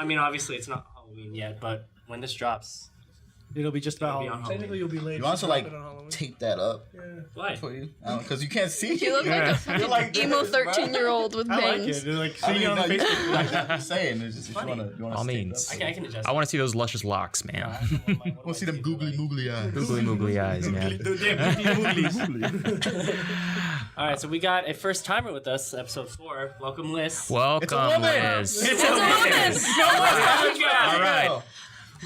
I mean, obviously it's not Halloween yet, but when this drops, it'll be just about It'll be on Halloween. Technically, you'll be late. You want to like on Halloween. tape that up Yeah. why? for you? Because you can't see. You look like a fucking like emo this, bro. 13-year-old with I like bangs. it. They're like I seeing mean, it on no, the you Facebook. like I'm just saying. It's just if Funny. you want to All tape means. up. I can adjust. I want to see those luscious locks, man. I want to see them googly moogly eyes. Googly moogly eyes, man. All right, so we got a first timer with us, episode 4. Welcome, Liss. Welcome, Liz. It's a woman. All right.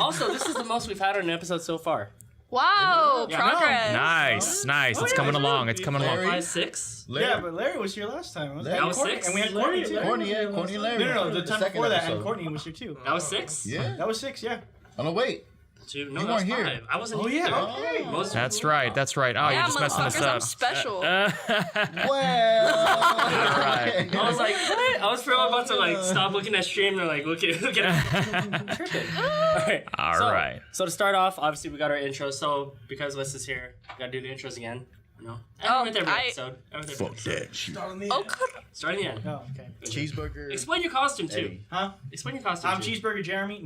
Also, this is the most we've had on an episode so far. Wow, Yeah, progress. Nice. It's coming along. It's coming along. 5, 6. Yeah, but Larry was here last time. Larry. That was Courtney, 6. and we had Courtney too. Courtney and Larry. No, the time second before that, episode. and Courtney was here too. That was 6. Yeah. That was 6, yeah. Oh no, wait. 2. No, You that was weren't 5. here. I wasn't Oh, here. yeah, either. okay. Most- That's right. Oh, Yeah, you're just messing us motherfuckers, I'm up. special. Well. right. I was like, what? I was about to like stop looking at stream and like look at I'm tripping. All right. So to start off, obviously we got our intro. So because Liss is here, we gotta do the intros again. No. With every episode. Fuck that shit. Start on the Oh, end. Starting the end. Oh, okay. Cheeseburger. Explain your costume too. Eddie. Huh? Explain your costume. I'm too. Cheeseburger Jeremy.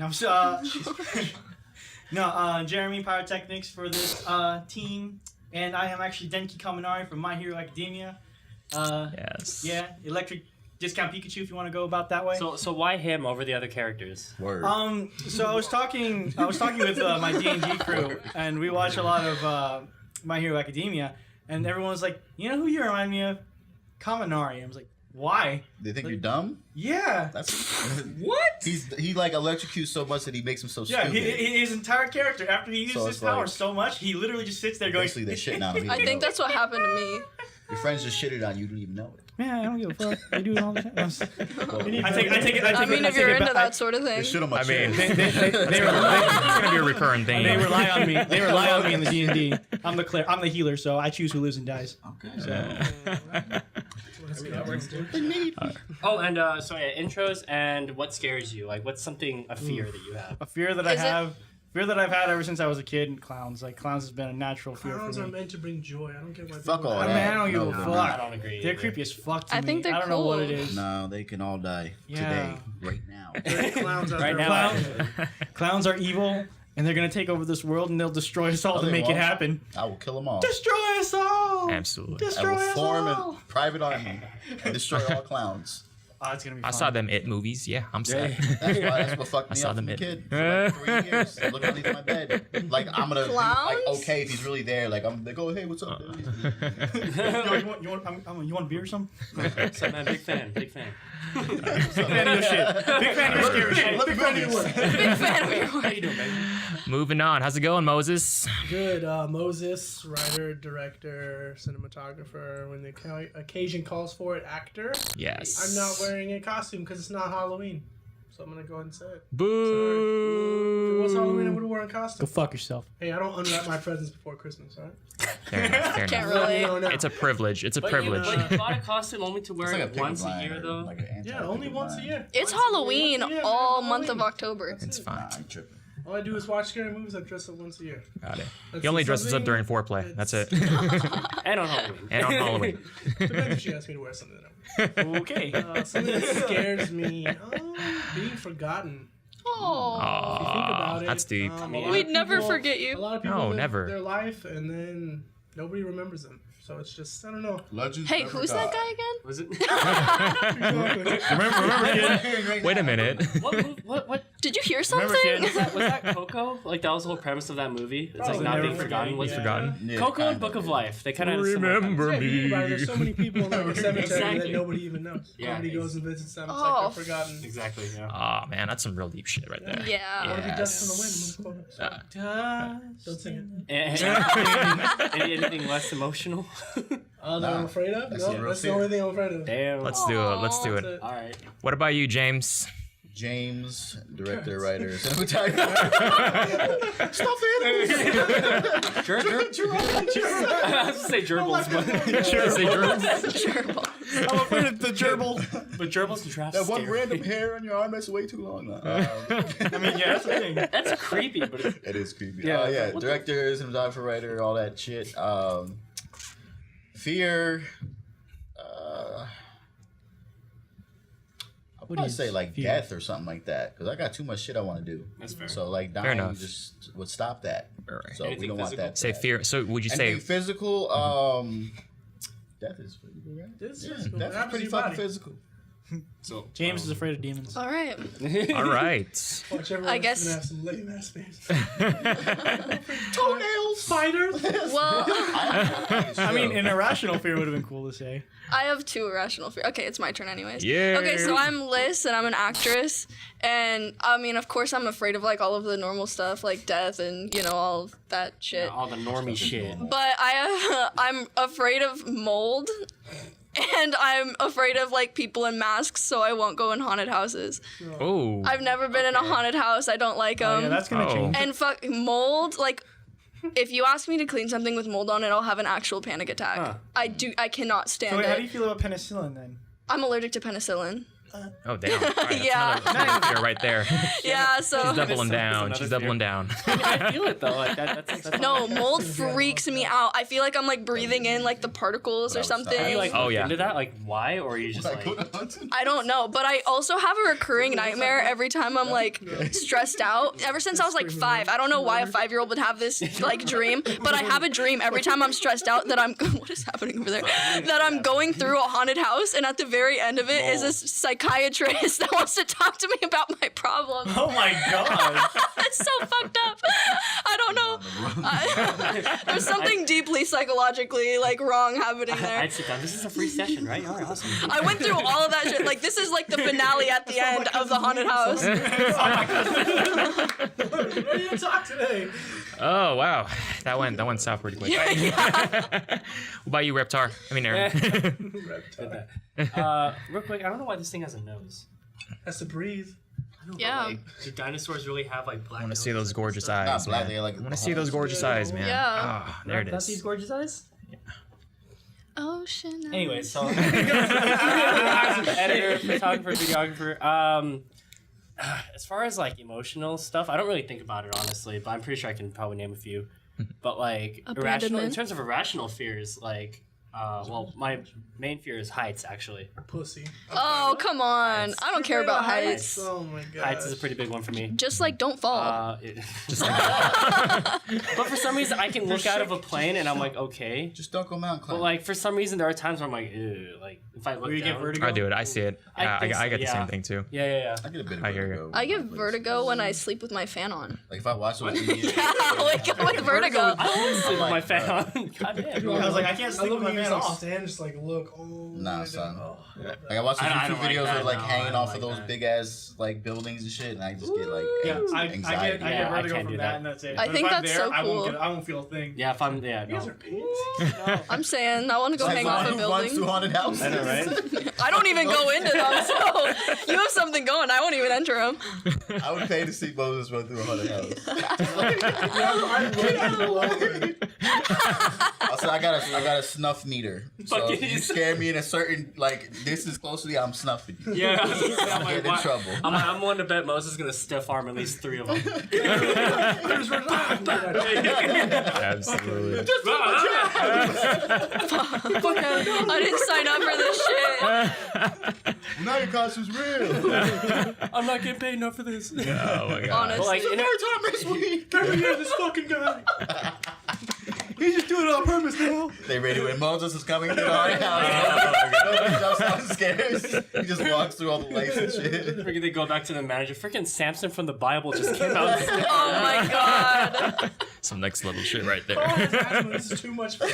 No, Jeremy Pyrotechnics for this team, and I am actually Denki Kaminari from My Hero Academia. Yes. Yeah, Electric Discount Pikachu if you want to go about that way. So why him over the other characters? Word. So I was talking with my D&D crew, and we watch a lot of My Hero Academia, and everyone was like, you know who you remind me of? Kaminari. I was like, why? They think you're dumb? Yeah. That's What? he like electrocutes so much that he makes him so Yeah, stupid. his entire character, after he uses So his it's power like- so much, he literally just sits there going, Basically, they're shitting on him. I think that's what happened to me. Your friends just shitted on you. You didn't even know it. man, I don't give a fuck. I do it all the time. I take it. I mean, if you're into that sort of They thing. shit on my I mean, chair. it's gonna be a recurring thing. They rely on me. They rely on me in the D&D. I'm the healer, so I choose who lives and dies. Okay. Oh, and intros and what scares you? Like, what's a fear that you have? A fear that I've had ever since I was a kid. Clowns. Like clowns has been a natural fear Clowns for are me. meant to bring joy. I don't get why. Fuck people- all I that. mean, I don't give a No, they're fuck. I don't agree. They're either. creepy as fuck to I me. think they're I don't know what it cool. is. No, they can all die Yeah. today, right now. There's clowns out Right there. now. Clowns are evil, and they're gonna take over this world, and they'll destroy us all No, to they make it won't. happen. I will kill them all. Destroy us all! Absolutely. I Destroy will us form all! a private army and destroy all clowns. Oh, it's gonna be I fun. saw them It movies. Yeah, I'm sad. That's what fucked me saw up them from a It. kid for like 3 years. Look underneath my bed. Like I'm gonna be like Clowns? okay if he's really there. Like they go, hey, what's up? dude?" Yo, you want a beer or something? So, man, big fan. Big fan of your shit. Big fan of your scary shit. Let me Big fan of your focus. work. Big fan of your How you doing, baby? Moving on. How's it going, Moses? Good. Moses, writer, director, cinematographer. When the occasion calls for it, actor. Yes. I'm not wearing a costume because it's not Halloween. So I'm gonna go ahead and say it. Boo. If it was Halloween, I would have worn a Go costume. fuck yourself. Hey, I don't unwrap my presents before Christmas, alright? Fair enough. Fair Can't enough. relate. No. It's a privilege. It's a privilege. But you bought a costume only to wear It's like a it pickup once a line year, or though. like an Yeah, only anti-pickup once a line. year. It's Once a year, Halloween once a year, all man, month of Halloween. October. That's It's it. fine. Nah, I ain't tripping. All I do is watch scary movies. I dress up once a year. Got it. That's He only dresses up something during foreplay. That's it. And on Halloween. And on Halloween. Depends if she asks me to wear something. That I wear. Okay. Something that scares me. Being forgotten. Oh. If you think about it, That's deep. a lot We'd of never people- forget A you. lot of people No, live never. their life and then nobody remembers them. So it's just, I don't know. Legends Hey, never who's die. that guy again? Was it? Remember, Wait a minute. What? Did you hear Remember, something? kid? Was that Coco? Like, that was the whole premise of that movie? It's like Probably not never being forgotten. forgetting, yeah. Forgotten. Yeah, Coco kinda. and Book of Life. They kind of had a similar premise. Remember Yeah, if you think about it, me. there's so many people in like a cemetery Exactly. that nobody even knows. Yeah, Nobody goes and visits them. It's Oh, like they're forgotten. Exactly, yeah. Oh man, that's some real deep shit right there. Yeah. I want to be Yes. dust in the wind. I'm gonna quote it. Don't sing it. Anything less emotional? That I'm Nah, afraid of? that's No, the real that's the fear. only thing I'm afraid of. Damn. Let's do it. Let's do That's it. it. All right. What about you, James? James, director, writer, cinematographer. Stop it! I was to say gerbils, but I'm afraid of the gerbil. but gerbils and traps. That one scary. random hair on your arm that's way too long. I mean, yeah, that's the thing. That's creepy, but it's, It is creepy. Yeah. Yeah, director, cinematographer, writer, all that shit. Fear. What I'd is say like fear? death or something like that, because I got too much shit I want to do. That's fair. So like dying enough. just would stop that. Alright. So we Anything don't want physical? that. Say fear. So would you say Anything physical? Death is physical, right? This Yeah, is death is pretty fucking physical. So James is afraid of demons. All right. all right? Watch everyone I guess- gonna have some lame ass face. Toenails. Spiders. Well, I mean, an irrational fear would have been cool to say. I have 2 irrational fear. Okay, it's my turn anyways. Yeah. Okay, so I'm Liss and I'm an actress, and I mean, of course, I'm afraid of like all of the normal stuff like death and all of that shit. all the normie shit. But I'm afraid of mold, and I'm afraid of like people in masks, so I won't go in haunted houses. Oh. I've never been in a haunted house. I don't like Oh, them. yeah, that's gonna Oh. change. And fuck mold, like if you ask me to clean something with mold on it, I'll have an actual panic attack. Huh. I cannot stand So wait, how do it. you feel about penicillin then? I'm allergic to penicillin. Oh damn. All right, that's Yeah. another fear right there. Yeah, so She's doubling That's down. another She's fear. doubling down. I feel it though. Like that's no, mold freaks me out. I feel like I'm like breathing in like the particles or something. Have you like Oh, looked yeah. into that? Like why? Or are you just like I don't know, but I also have a recurring nightmare every time I'm like stressed out. Ever since I was like 5. I don't know why a 5-year-old would have this like dream, but I have a dream every time I'm stressed out that I'm what is happening over there? That I'm going through a haunted house, and at the very end of it is a psychiatrist that wants to talk to me about my problems. Oh my god! It's so fucked up. I don't know. There's something deeply psychologically like wrong happening there. I'd sit down. This is a free session, right? All right, awesome. I went through all of that shit. Like this is like the finale at the end of the haunted house. What are you gonna talk today? Oh wow. That went south pretty quick. What about you, Reptar? I mean Aaron. Real quick, I don't know why this thing has a nose. Has to breathe. Yeah. Like, do dinosaurs really have like black? I want to see those gorgeous Not eyes. black, Man. they're like I want to see those gorgeous eyes, man. Yeah. Oh, there it That's is. these gorgeous eyes. Ocean. Anyway, so editor, photographer, videographer. As far as like emotional stuff, I don't really think about it honestly, but I'm pretty sure I can probably name a few. But like irrational, in Abandonment. terms of irrational fears, like well, my main fear is heights actually. Pussy. Oh, come on. I don't care about heights. Oh my god. Heights is a pretty big one for me. Just like don't fall. Just like that. But for some reason, I can look out of a plane and I'm like, okay. Just don't go mountain But climbing. like for some reason, there are times where I'm like, ew, like if I look Where you get down. vertigo? I do it. I see it. Yeah, think I so, get the yeah. same thing too. Yeah. I get a bit of I hear you. vertigo. I get vertigo when I sleep with my fan on. Like if I watch those videos. I wake up with vertigo. I want to sleep with my fan on. God damn. I was like, I can't I sleep love with my when man you off. stand, just like look. Oh, Nah, son. Oh, Like I watch those I YouTube don't like videos that, where like no, I hanging don't off like of those that. big ass like buildings and shit, and I just get like Yeah, I anxiety. get Yeah, I vertigo can't from do that, that. and that's it. I But think if I'm that's there, so I cool. won't feel a thing. Yeah, if I'm You guys no. are pants. I'm saying I want to go Like, hang off a who runs through building. haunted houses? I know, right? I don't even go into them, so you have something going. I won't even enter them. I would pay to see Moses run through a haunted house. Also, I got a snuff meter. So Fucking if you is- scare me in a certain like distance close to me, I'm snuffing you. Yeah, I'm Get in trouble. I'm willing to bet Moses is gonna stiff arm at least 3 of them. Absolutely. I didn't sign up for this shit. Now your costume's real. I'm not getting paid enough for this. Oh my god. Honestly. But like, Time this week. Never hear this fucking guy. He's just doing it on purpose now. They ready when Moses is coming to the haunted house. Nobody jumps out and scares. He just walks through all the lights and shit. freaking they go back to the manager. Freaking Samson from the Bible just came out. Oh my god. Some next level shit right there. This is too much for me.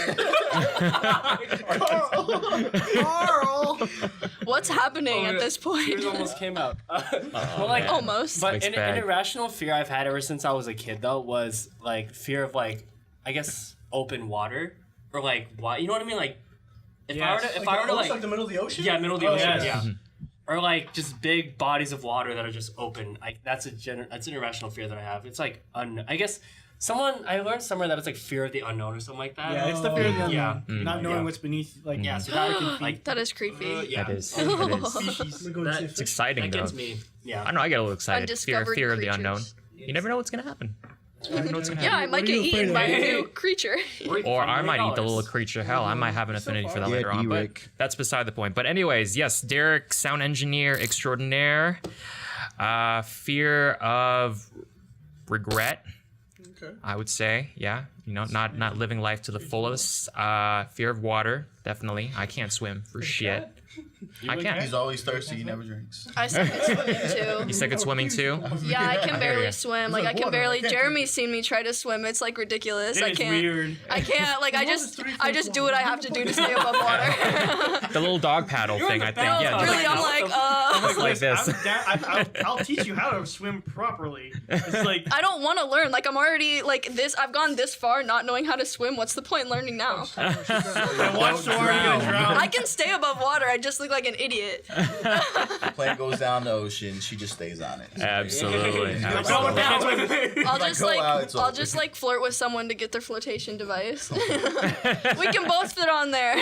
Carl! What's happening at this point? Tears almost came out. Well, like, man. Almost. but Mixed an bag. irrational fear I've had ever since I was a kid though was like fear of like, I guess open water or like what you know what I mean? Like if I were to like the middle of the ocean. yeah, middle of the Oh, ocean, yes. yeah. Or like just big bodies of water that are just open. Like that's an irrational fear that I have. It's like I guess I learned somewhere that it's like fear of the unknown or something like that. Yeah, it's the fear of the unknown. Yeah. Not knowing Yeah. what's beneath, like, Yeah, so freaking that, feet. like That is creepy. yeah. That is. It is. Species. I'm gonna go That- see It's exciting That though. gets me. Yeah. I don't know. I get a little excited. Undiscovered Fear of the creatures. unknown. You never know what's gonna happen. You never know what's gonna Yeah, I happen. might What are get you afraid eaten of? by a new creature. Or I might eat the $1 little creature. Hell, I might have an affinity for that Yeah, later on. But Derrick. that's beside the point. But anyways, yes, Derrick, sound engineer extraordinaire. Fear of regret, Okay. I would say. Yeah, you know, not living life to the fullest. Fear of water, definitely. I can't swim for shit. I can't. He's always thirsty. He never drinks. I suck at swimming You too. suck at swimming too? Yeah, I can barely ya. swim. like Like I can water, I barely. can't Jeremy's seen me try to swim. It's like ridiculous. I It's can't. weird. I can't. Like I What is just 3 I feet just do long? what I have to do to stay above water. The little dog paddle thing, I think. No, Yeah, Really, just I'm like, just like this. I'll teach you how to swim properly. It's like I don't want to learn. Like I'm already like this. I've gone this far not knowing how to swim. What's the point learning now? watch the water gonna drown. I can stay above water. I just look like an idiot. The plane goes down the ocean. She just stays on it. Absolutely. Go Absolutely. down. I'll just go like out, it's I'll over. just like flirt with someone to get their flotation device. We can both fit on there.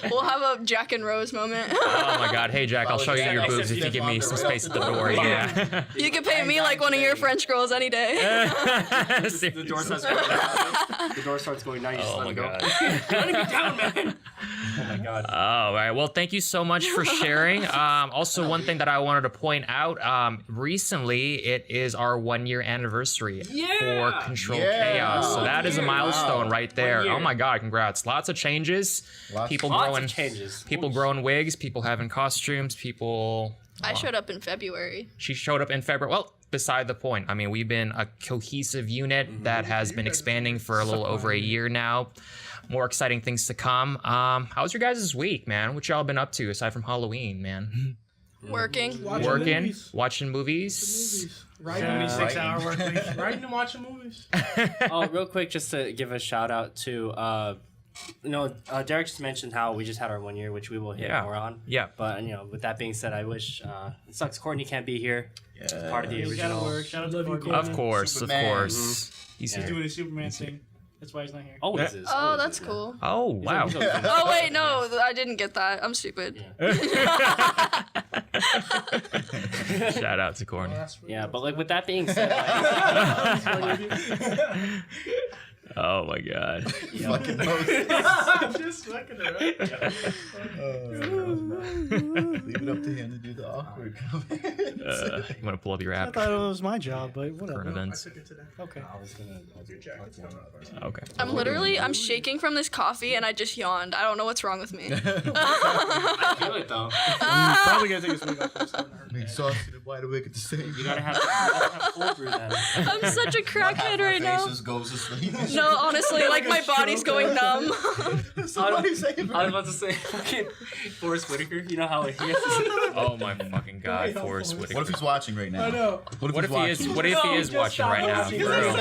We'll have a Jack and Rose moment. Oh my god. Hey Jack, I'll show you your boobs if you give me some space at the door. Yeah. You can pay me like one of your French girls any day. The door starts going down. The door starts going down. You just Oh let my it go. god. Let me down, man. Oh my god. All right. Well, thank you so much for sharing. Also, one thing that I wanted to point out, recently it is our 1-year anniversary for Control Yeah. Chaos. So that is a milestone right there. 1 year. Oh my God, congrats. Lots of changes. People Lots growing of changes. people growing wigs, people having costumes, people I showed up in February. she showed up in February. Well, beside the point. I mean, we've been a cohesive unit that has been expanding for a little over a year now. More exciting things to come. How's your guys' week, man? What y'all been up to aside from Halloween, man? Working. Working, movies. watching movies. Movies. Writing, 76-hour work week. writing and watching movies. Oh, real quick, just to give a shout out to, Derrick just mentioned how we just had our 1 year, which we will hit Yeah. more on. Yeah. But with that being said, I wish it sucks Courtney can't be here. Yeah. Part of the He's gotta original. work. Shout out to Love you, Courtney. Courtney. Of course, Superman. of course. He's Yeah. here. Doing a Superman thing. That's why he's not here. Oh, this is. Oh, this that's is- cool. Oh, wow. Oh wait, no, I didn't get that. I'm stupid. Shout out to Corny. Yeah, but like with that being said, Oh my God. Fucking Moses. Just fucking around. Leave it up to him to do the awkward comments. You want to pull up your I app? thought it was my job, but Current whatever. I events. took it today. Okay. Okay. I'm shaking from this coffee and I just yawned. I don't know what's wrong with me. I feel it though. Probably gonna take this week off. It's starting to hurt. I'm exhausted and wide awake at the same You time. gotta have cold brew then. I'm such a crackhead right now. Just goes to sleep. No, honestly, like my body's going numb. Somebody save I was her. about to say fucking Forrest Whitaker. You know how he has Oh my fucking God, Forrest What if Whitaker. he's watching right now? I know. What if What he's if he is? watching? What if he No, is just watching stop right now? watching. For real?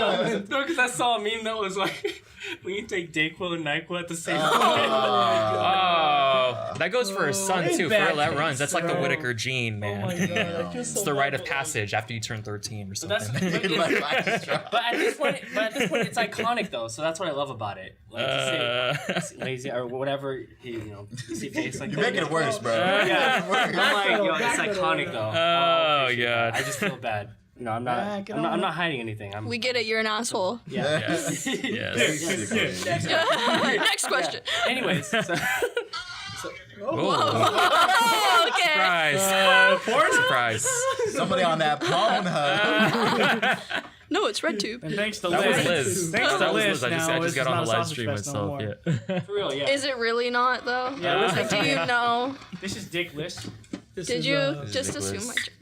No, because I saw a meme that was like, when you take Dayquil and NyQuil at the same time. Oh, that goes for his son It's too. For bad real, that runs. taste, That's like the bro. Whitaker gene, Oh man. my god, I feel so It's the rite bad of for passage after you turn 13 or That's, something. My glasses dropped. but at this point, it's iconic though. So that's what I love about it. Like to say lazy or whatever, you see face like You're that. making it worse, bro. Yeah, I'm like, yo, it's Back it iconic up. though. Oh, Yeah, God. I just feel bad. I'm not. Back it I'm up. not hiding anything. I'm. We get it, you're an asshole. Yeah. Yes. Yes. Next question. Anyways, so, Whoa. Oh, okay. Surprise. Surprise. Somebody on that Pornhub. No, it's RedTube. And thanks to That was Liz. Liz. Thanks to That was Liz. Liz. I now, just this got is on not the a live sausage stream fest no myself. more. Yeah. for real, yeah. Is it really not though? Yeah, Liz Like, do you know? This is Dick Liss. This Did is, you is just ridiculous. assume my gender?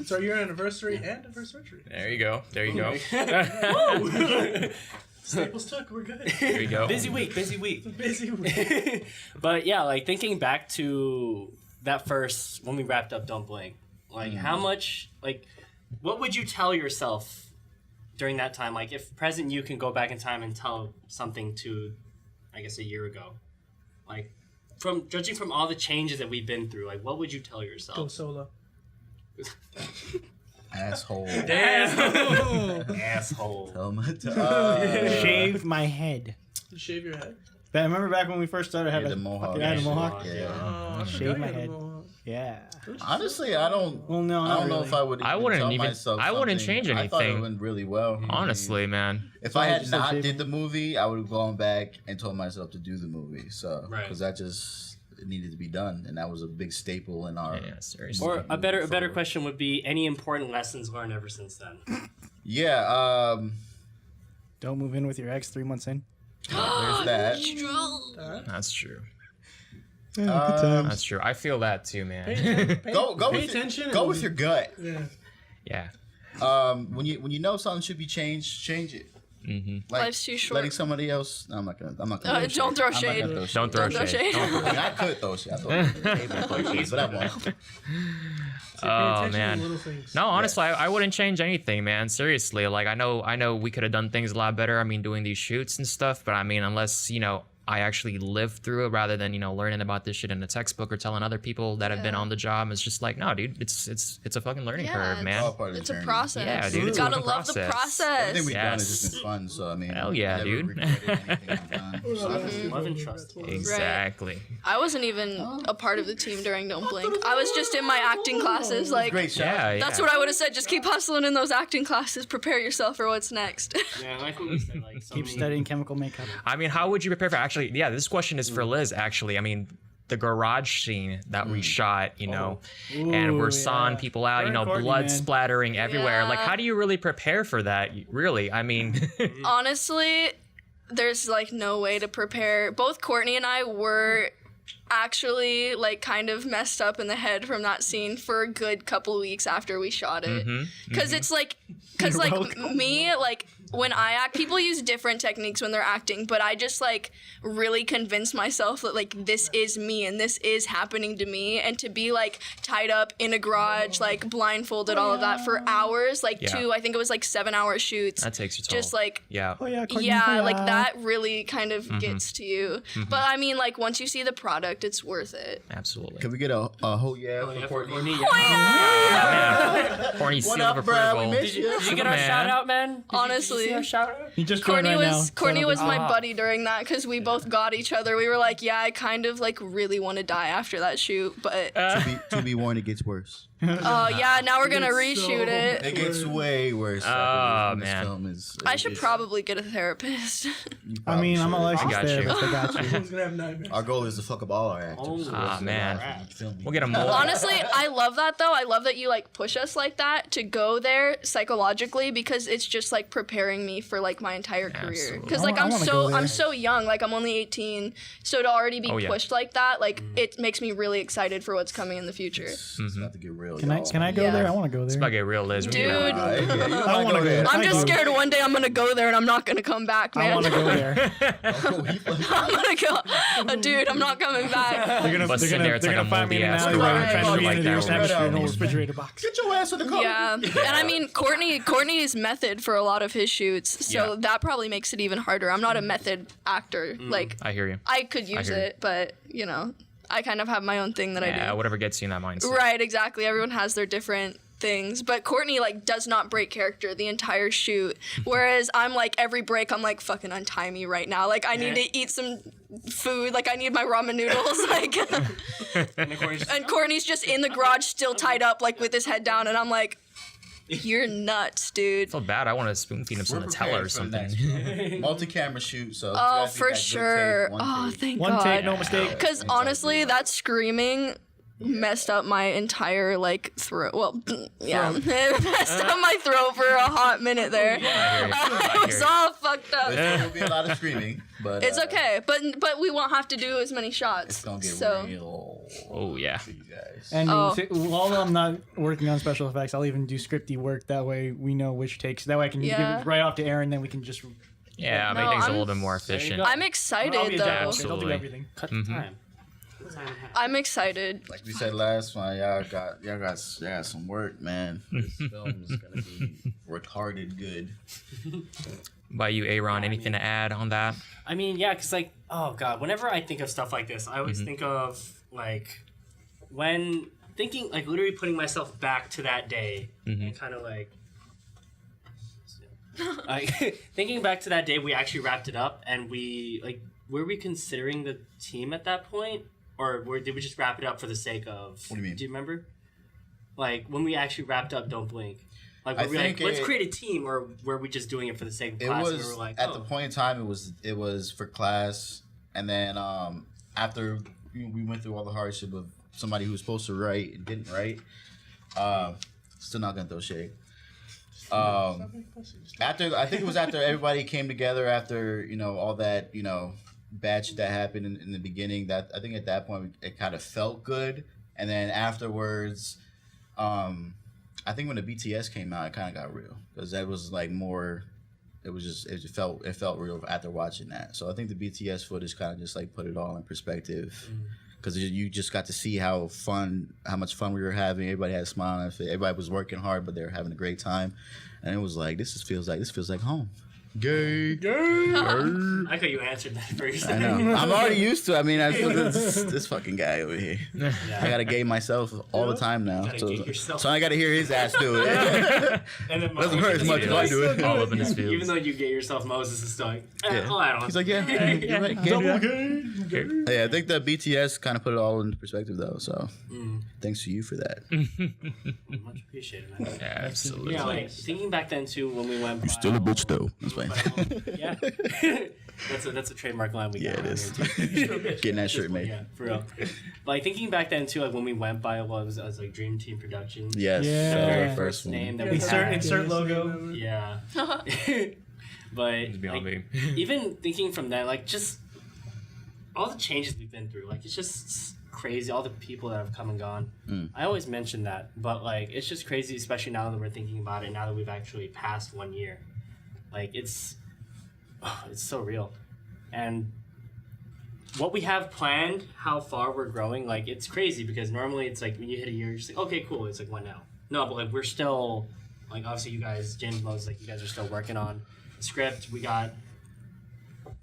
It's our year anniversary and anniversary. There you go. There you go. Staples took. We're good. There you go. Busy week. Busy week. But yeah, like thinking back to that first when we wrapped up Don't Blink, like how much, like, what would you tell yourself during that time? Like, if present you can go back in time and tell something to, I guess, a year ago, like, from judging from all the changes that we've been through, like, what would you tell Go yourself? solo. Asshole. Damn, asshole. Tell my Shave my head. You shave your head. But I remember back when we first started, I had Yeah, a the mohawk. I had a mohawk. Yeah. Oh, Shave my I got a head. mohawk. Yeah. Honestly, I don't. Well, no, I not don't know really. if I would. I Even wouldn't tell even- myself I wouldn't something. change I thought it anything. went really well. Honestly, man. If I had just not a did the movie, I would have gone back and told myself to do the movie. So Right. because that just it needed to be done, and that was a big staple in our. Yeah, seriously. Or a better question would be any important lessons learned ever since then. Yeah. Don't move in with your ex 3 months in. There's that. That's true. Um, That's true. I feel that too, man. go Pay with attention go and- with your gut. Yeah. Yeah. When you know something should be changed, change it. Like Life's too short. letting somebody else. No, I'm not gonna. Don't throw I'm not shade. gonna Don't throw Don't throw shade. shade. I mean, I could throw shit. I throw it on the table and throw shade, but I won't. Pay Oh attention to man. little things. No, honestly, I wouldn't change anything, man. Seriously, like I know we could have done things a lot better. I mean, doing these shoots and stuff, but I mean, unless I actually lived through it rather than learning about this shit in a textbook or telling other people that have been on the job. It's just like, no, dude, it's a fucking learning curve, man. all part of the It's a journey. process. Yeah, dude, You it's a gotta fucking love the process. Everything process. we've done has Yes. just been fun. So I mean, Hell yeah, never dude. regretted anything I've done. So, Love and trust. Exactly. I wasn't even a part of the team during Don't Blink. I was just in my acting classes. Like, great shot. Yeah, that's yeah. what I would have said. Just keep hustling in those acting classes. Prepare yourself for what's next. Yeah, like what we said, like so Keep many- studying chemical makeup. I mean, how would you prepare for actually? Yeah, this question is for Liz. Actually, I mean, the garage scene that we shot, and we're Ooh, sawing yeah. people out, Her and Courtney, blood man. splattering everywhere. Like, Yeah. how do you really prepare for that? Really, I mean, Honestly, there's like no way to prepare. Both Courtney and I were actually like kind of messed up in the head from that scene for a good couple weeks after we shot it. Because it's like, because like me, like when I act, people use different techniques when they're acting, but I just like really convince myself that like this is me and this is happening to me, and to be like tied up in a garage, like blindfolded, all of that for hours, like Yeah. I think it was like 7-hour shoots. that takes your toll. Just like yeah. Oh yeah, Courtney, yeah, yeah. like that really kind of gets to you. But I mean, like once you see the product, it's worth it. Absolutely. Can we get a whole yeah Yeah, for for Courtney? Courtney, yeah. Courtney What seal of up, bro? We approval. missed you. Did you get our Man. shout out, man? Did you Honestly. see our shout out? He just joined Courtney right was now. Courtney was my Ah. buddy during that because we both got each other. We were like, yeah, I kind of like really want to die after that shoot, but To be warned, it gets worse. yeah, now we're gonna It's so reshoot it. It gets way worse. Oh, This man. film is. I should probably get a therapist. I mean, I'm a licensed got you. therapist. I got you. Everyone's gonna have nightmares. Our goal is to fuck up all our actors. Oh, So Ah, this is man. our film. We'll get a more. Honestly, I love that though. I love that you like push us like that to go there psychologically, because it's just like preparing me for like my entire career. Absolutely. Because like I wanna go there. I'm so young. Like I'm only 18, so to already be Oh, yeah. pushed like that, like it makes me really excited for what's coming in the future. It's about to get real. Can I go Yeah. there? I want to go It's there. about to get real, Liz. We need Dude. to- I want to go there. I'm I just do. scared one day I'm gonna go there and I'm not gonna come back, man. I want to go there. I'm gonna go, dude. I'm not coming back. They're But sitting there, it's like a find me in an moldy-ass alleyway garage. trying to Right. reintroduce Like that chemistry in a already. refrigerator box. Get your ass in the car. Yeah, and I mean Courtney's method for a lot of his shoots, so Yeah. that probably makes it even harder. I'm not a method actor. Like I hear you. I could use hear you. it, but I kind of have my own thing that I Yeah, do. whatever gets you in that mindset. Right, exactly. Everyone has their different things, but Courtney like does not break character the entire shoot, whereas I'm like every break I'm like fucking untie me right now, like I need to eat some food, like I need my ramen noodles, like and Courtney's just in the garage still tied up like with his head down, and I'm like, you're nuts, dude. I feel bad. I want to spoon feed him some We're Nutella or prepared for the something. next one. Multi-camera shoot, so. it's Oh, gotta be for that good sure. take, one Oh, take. thank One God. take, no mistake. Because honestly, that screaming messed up my entire like throat. Well, yeah, it messed up my throat for a hot minute there. I was all fucked up. There will be a lot of screaming, but It's okay, but we won't have to do as many shots. It's gonna get so real. Oh, yeah. For you guys. And Oh. while I'm not working on special effects, I'll even do scripty work. That way we know which takes. That way I can give Yeah. it right off to Aaron. Then we can just. Yeah, make No, things a I'm- little bit more There you efficient. go. I'm I'll be excited a though. dad. I'll do Absolutely. everything. Cut the time. I'm excited. Like we said last time, y'all got some work, man. This film is gonna be retarded good. By you, Aaron, anything to add on that? I mean, yeah, because, like, oh, God, whenever I think of stuff like this, I always think of, like, when thinking, like, literally putting myself back to that day and kind of, like thinking back to that day we actually wrapped it up, and we, like, were we considering the team at that point? did we just wrap it up for the sake of? What do you mean? Do you remember? Like when we actually wrapped up Don't Blink. Like I were we like, think let's create a team, or were we just doing it for the sake of It class? was and we were like, at the point in time. It was for class, and then after we went through all the hardship of somebody who was supposed to write and didn't write. Still not gonna throw shade. After I think it was after everybody came together after all that bad shit that happened in the beginning. That I think at that point it kind of felt good, and then afterwards, I think when the BTS came out, it kind of got real because that was like more. It felt real after watching that. So I think the BTS footage kind of just like put it all in perspective. Because you just got to see how much fun we were having. Everybody had a smile on their face. Everybody was working hard, but they were having a great time. And it was like, this feels like home. Gay. I like how you answered that first. I know. I'm already used to it. I mean, I feel this fucking guy over here. Yeah. I gotta gay myself all the time now. Gotta gay yourself. So I gotta hear his ass do it. And then Doesn't hurt as much if I do it. All up in his fields. Even though you get yourself, Moses is still like, Yeah. oh, I don't. He's like, yeah, you're right. Gay. Yeah, I think the BTS kind of put it all into perspective, though. So, thanks to you for that. Much appreciated, man. Yeah, absolutely. Yeah, like thinking back then too when we went. Still a bitch, though. That's fine. Yeah, that's a trademark line we got. Yeah, it on is. here, too. Getting that shirt made. Yeah, for real. Like thinking back then too, like when we went by what was like Dream Team Productions. Yes, Yeah. the The very very first name one. that we had. Insert logo. Yeah. But beyond like, me. even thinking from that, like just all the changes we've been through, like it's just crazy. All the people that have come and gone. I always mention that, but like it's just crazy, especially now that we're thinking about it. Now that we've actually passed 1 year, like it's so real, and what we have planned, how far we're growing, like it's crazy because normally it's like when you hit a year, you're just like, okay, cool, it's like what now? No, but like we're still like obviously you guys, James knows like you guys are still working on the script.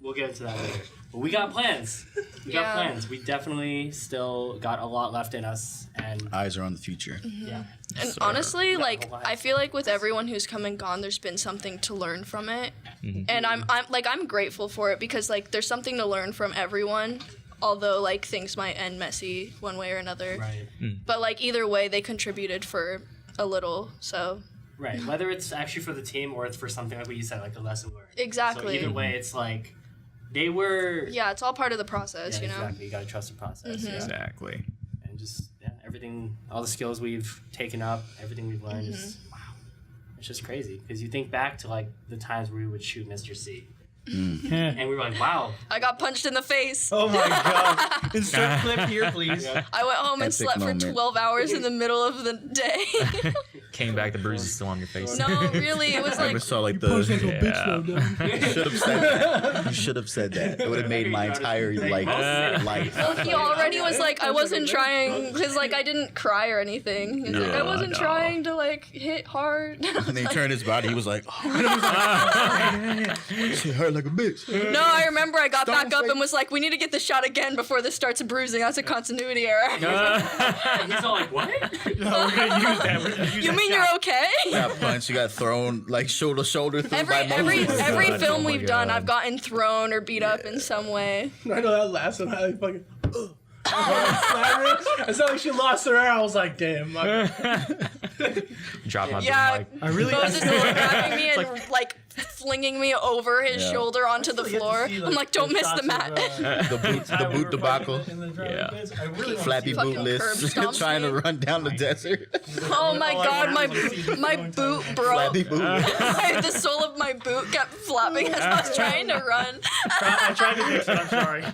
We'll get into that later. But we got plans. We got plans. We definitely still got a lot left in us, and Eyes are on the future. yeah. And honestly, Yeah, like whole lot. I feel like with everyone who's come and gone, there's been something to learn from it, and I'm grateful for it because like there's something to learn from everyone. Although like things might end messy one way or another, Right. but like either way, they contributed for a little. So Right. Whether it's actually for the team or it's for something like what you said, like a lesson learned. exactly. So either way, it's like they were. Yeah, it's all part of the process, Yeah, you know. exactly. You gotta trust the process. Yeah. Exactly. And just everything, all the skills we've taken up, everything we've learned is wow. It's just crazy because you think back to like the times where we would shoot Mr. C, and we were like, wow. I got punched in the face. Oh my god. Insert clip here, please. I went home and Epic slept moment. for 12 hours in the middle of the day. Came back, the bruise is still on your face. No, really, it was I like never saw like the. You should have said that. You should have said that. It would have made my entire life. well, he already was like, I wasn't trying, because like I didn't cry or anything. He's like, I wasn't no. trying to like hit hard. And then he turned his body. He was like, oh. She hurt like a bitch. No, I remember I got Stop back up fight. and was like, we need to get the shot again before this starts bruising. That's a continuity error. And he's all like, what? No, we're gonna use that. We're gonna use You that mean shot. you're okay? You got punched. You got thrown like shoulder to shoulder through by Moses. Every God, film oh my we've done, God. I've gotten thrown or beat up in some way. I know that last one. I fucking. I sounded like she lost her air. I was like, damn. Drop my Yeah, mic. I really. Moses was grabbing me and like flinging me over his Yeah. shoulder onto the floor. I'm like, don't miss the mat. The boot debacle. Yeah. I really Flappy Fucking boot curb Liss stomps trying to me. run down the desert. Oh my All I god, wanted was to see my the boot time. broke. Flappy boot Liss. The sole of my boot kept flapping as I was trying to run. I tried to fix it. I'm sorry.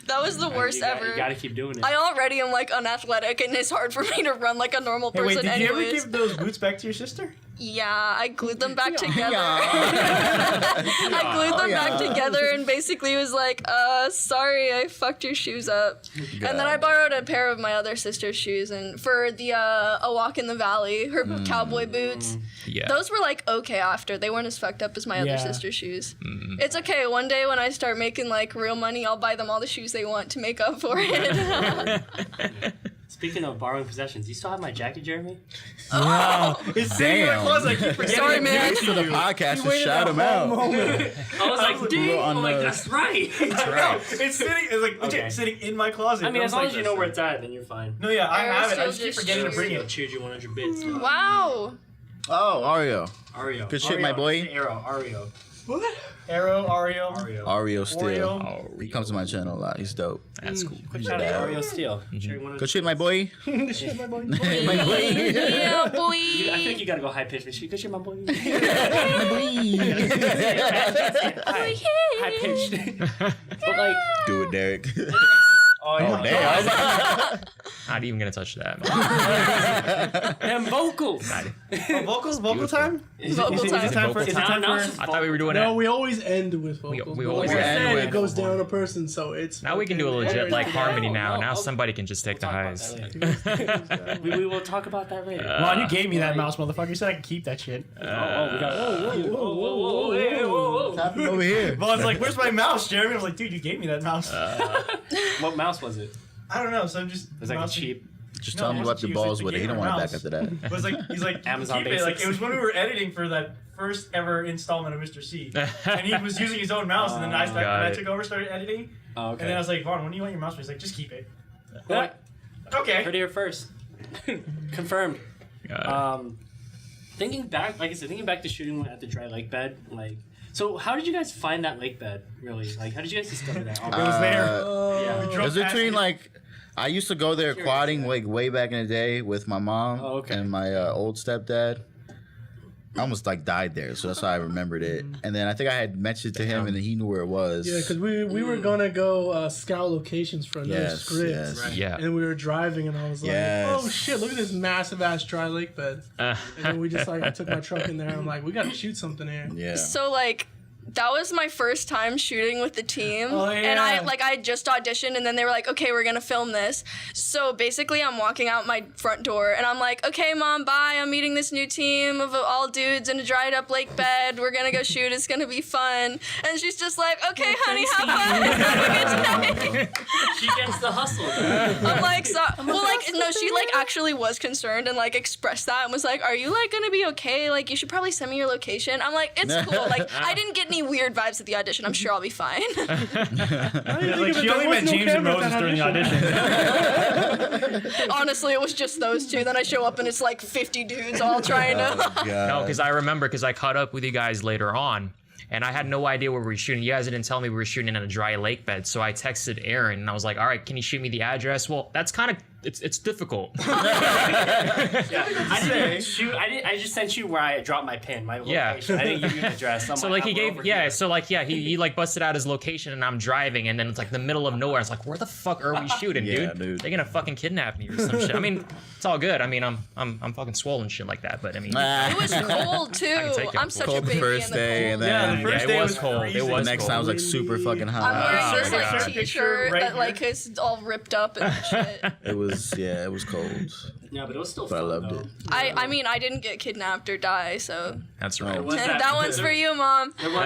That was the worst ever. You gotta keep doing it. I already am like unathletic and it's hard for me to run like a normal Hey, person wait, did you ever anyways. give those boots back to your sister? Yeah, I glued them back together. Yeah. I glued them back Yeah. together and basically was like, sorry, I fucked your shoes up. And then I borrowed a pair of my other sister's shoes and for the A Walk in the Valley, her cowboy boots. Yeah. Those were like okay after. They weren't as fucked up as my other Yeah. sister's shoes. It's okay. One day when I start making like real money, I'll buy them all the shoes they want to make up for it. speaking of borrowing possessions, you still have my jacket, Jeremy? It's sitting in my closet. I keep forgetting. Sorry, man. To the podcast You to waited shout a him whole out. moment. I was like, ding! I'm like, the- that's right. It's sitting. It's like legit sitting in my closet. I mean, as long like as you know where it's at, then you're fine. No, yeah, I have it. I Arrow just keep still forgetting to just bring I'll it. choose you 100 bits. Wow. Oh, Oreo. Oreo. Good shit, Oreo. my boy. Arrow. Oreo. What? Oreo. Oreo. Oreo still. Oreo. He comes to my channel a lot. He's dope. That's cool. Quick shout out to Oreo Steel. Good shit, my boy. Shit, my boy. My boy. Yeah, boy. I think you gotta go high pitch. Good shit, my boy. My boy. High pitched. But like, Do it, Derrick. oh yeah. Damn. Not even gonna touch that. Them vocals. Vocal time? Vocal time. Is it time for? Is it time Now for? it's I thought we were doing No, it. we always end with vocals. we But always like I end said, with- it goes down a person, so it's. Now we can do a legit like harmony now. No, Now I'll- somebody can just take the Talk about highs. that later. We will talk about that later. Ron, you gave me that mouse, motherfucker. You said I could keep that shit. We got. Whoa, hey, whoa. Happened over here. Vaughn's like, "Where's my mouse, Jeremy?" I was like, "Dude, you gave me that mouse." What mouse was it? I don't know. So I'm just. It was like a cheap. Just No, tell him it you wipe wasn't your cheap. It was balls like with it. He the don't want it back mouse. after that. But it's like he's like Amazon keep it. Like Basics. it was when we were editing for that first ever installment of Mr. C, and he was using his own mouse, and then I started, got when I it. took over, started editing, Oh, okay. and then I was like, "Vaughn, when do you want your mouse?" He's like, "Just keep it." I'm Yeah. like, okay. Heard it here first. Confirmed. Got it. Thinking back, like I said, thinking back to shooting at the dry lake bed, like, so how did you guys find that lake bed, really? Like, how did you guys discover that? It was there. Yeah. We It drove was past between it. like I used to go there Curious, quadding yeah. like way back in the day with my mom Oh, okay. and my old stepdad. I almost like died there, so that's how I remembered it. And then I think I had mentioned to him, and then he knew where it was. Yeah, because we were gonna go scout locations for another Yes, script. yes. Right. Yeah. And we were driving, and I was like, Yes. "Oh shit! Look at this massive ass dry lake bed." And then we just like, I took my truck in there. And I'm like, "We gotta shoot something here." Yeah. So like that was my first time shooting with the team. Oh, And I yeah. had just auditioned and then they were like, okay, we're gonna film this. So basically I'm walking out my front door and I'm like, okay, Mom, bye. I'm meeting this new team of all dudes in a dried up lake bed. We're gonna go shoot. It's gonna be fun. And she's just like, okay, honey, have fun. Have a good night. She gets the hustle. I'm like, so, well, like, no, she like actually was concerned and like expressed that and was like, are you like gonna be okay? Like, you should probably send me your location. I'm like, it's cool. Like, I didn't get any weird vibes at the audition. I'm sure I'll be fine. Like she only met James and Moses during the audition. Honestly, it was just those two. Then I show up and it's like 50 dudes all trying to. No, because I remember because I caught up with you guys later on, and I had no idea where we were shooting. You guys didn't tell me we were shooting in a dry lake bed, so I texted Aaron and I was like, "All right, can you shoot me the address?" Well, that's kind of it's difficult. I didn't shoot. I just sent you where I dropped my pin, my Yeah. location. I didn't give you an address. I'm So like he I'm gave over yeah, here. so like yeah, he like busted out his location and I'm driving and then it's like the middle of nowhere. I was like, where the fuck are we shooting, Yeah, dude? dude. They're gonna fucking kidnap me or some shit. I mean, it's all good. I mean, I'm fucking swollen shit like that, but I mean, It was cold too. can take it. I'm such Cold a the baby first in the day, cold. and then Yeah, the first it day was was cold. crazy. It the was next cold. time was like super fucking I'm hot. wearing Oh this my like God. t-shirt Right that like here. is all ripped up and shit. It was it was cold. Yeah, but it was still But I fun. loved though. it. I mean I didn't get kidnapped or die, so That's Oh. right. Was that one's for you, Mom. There was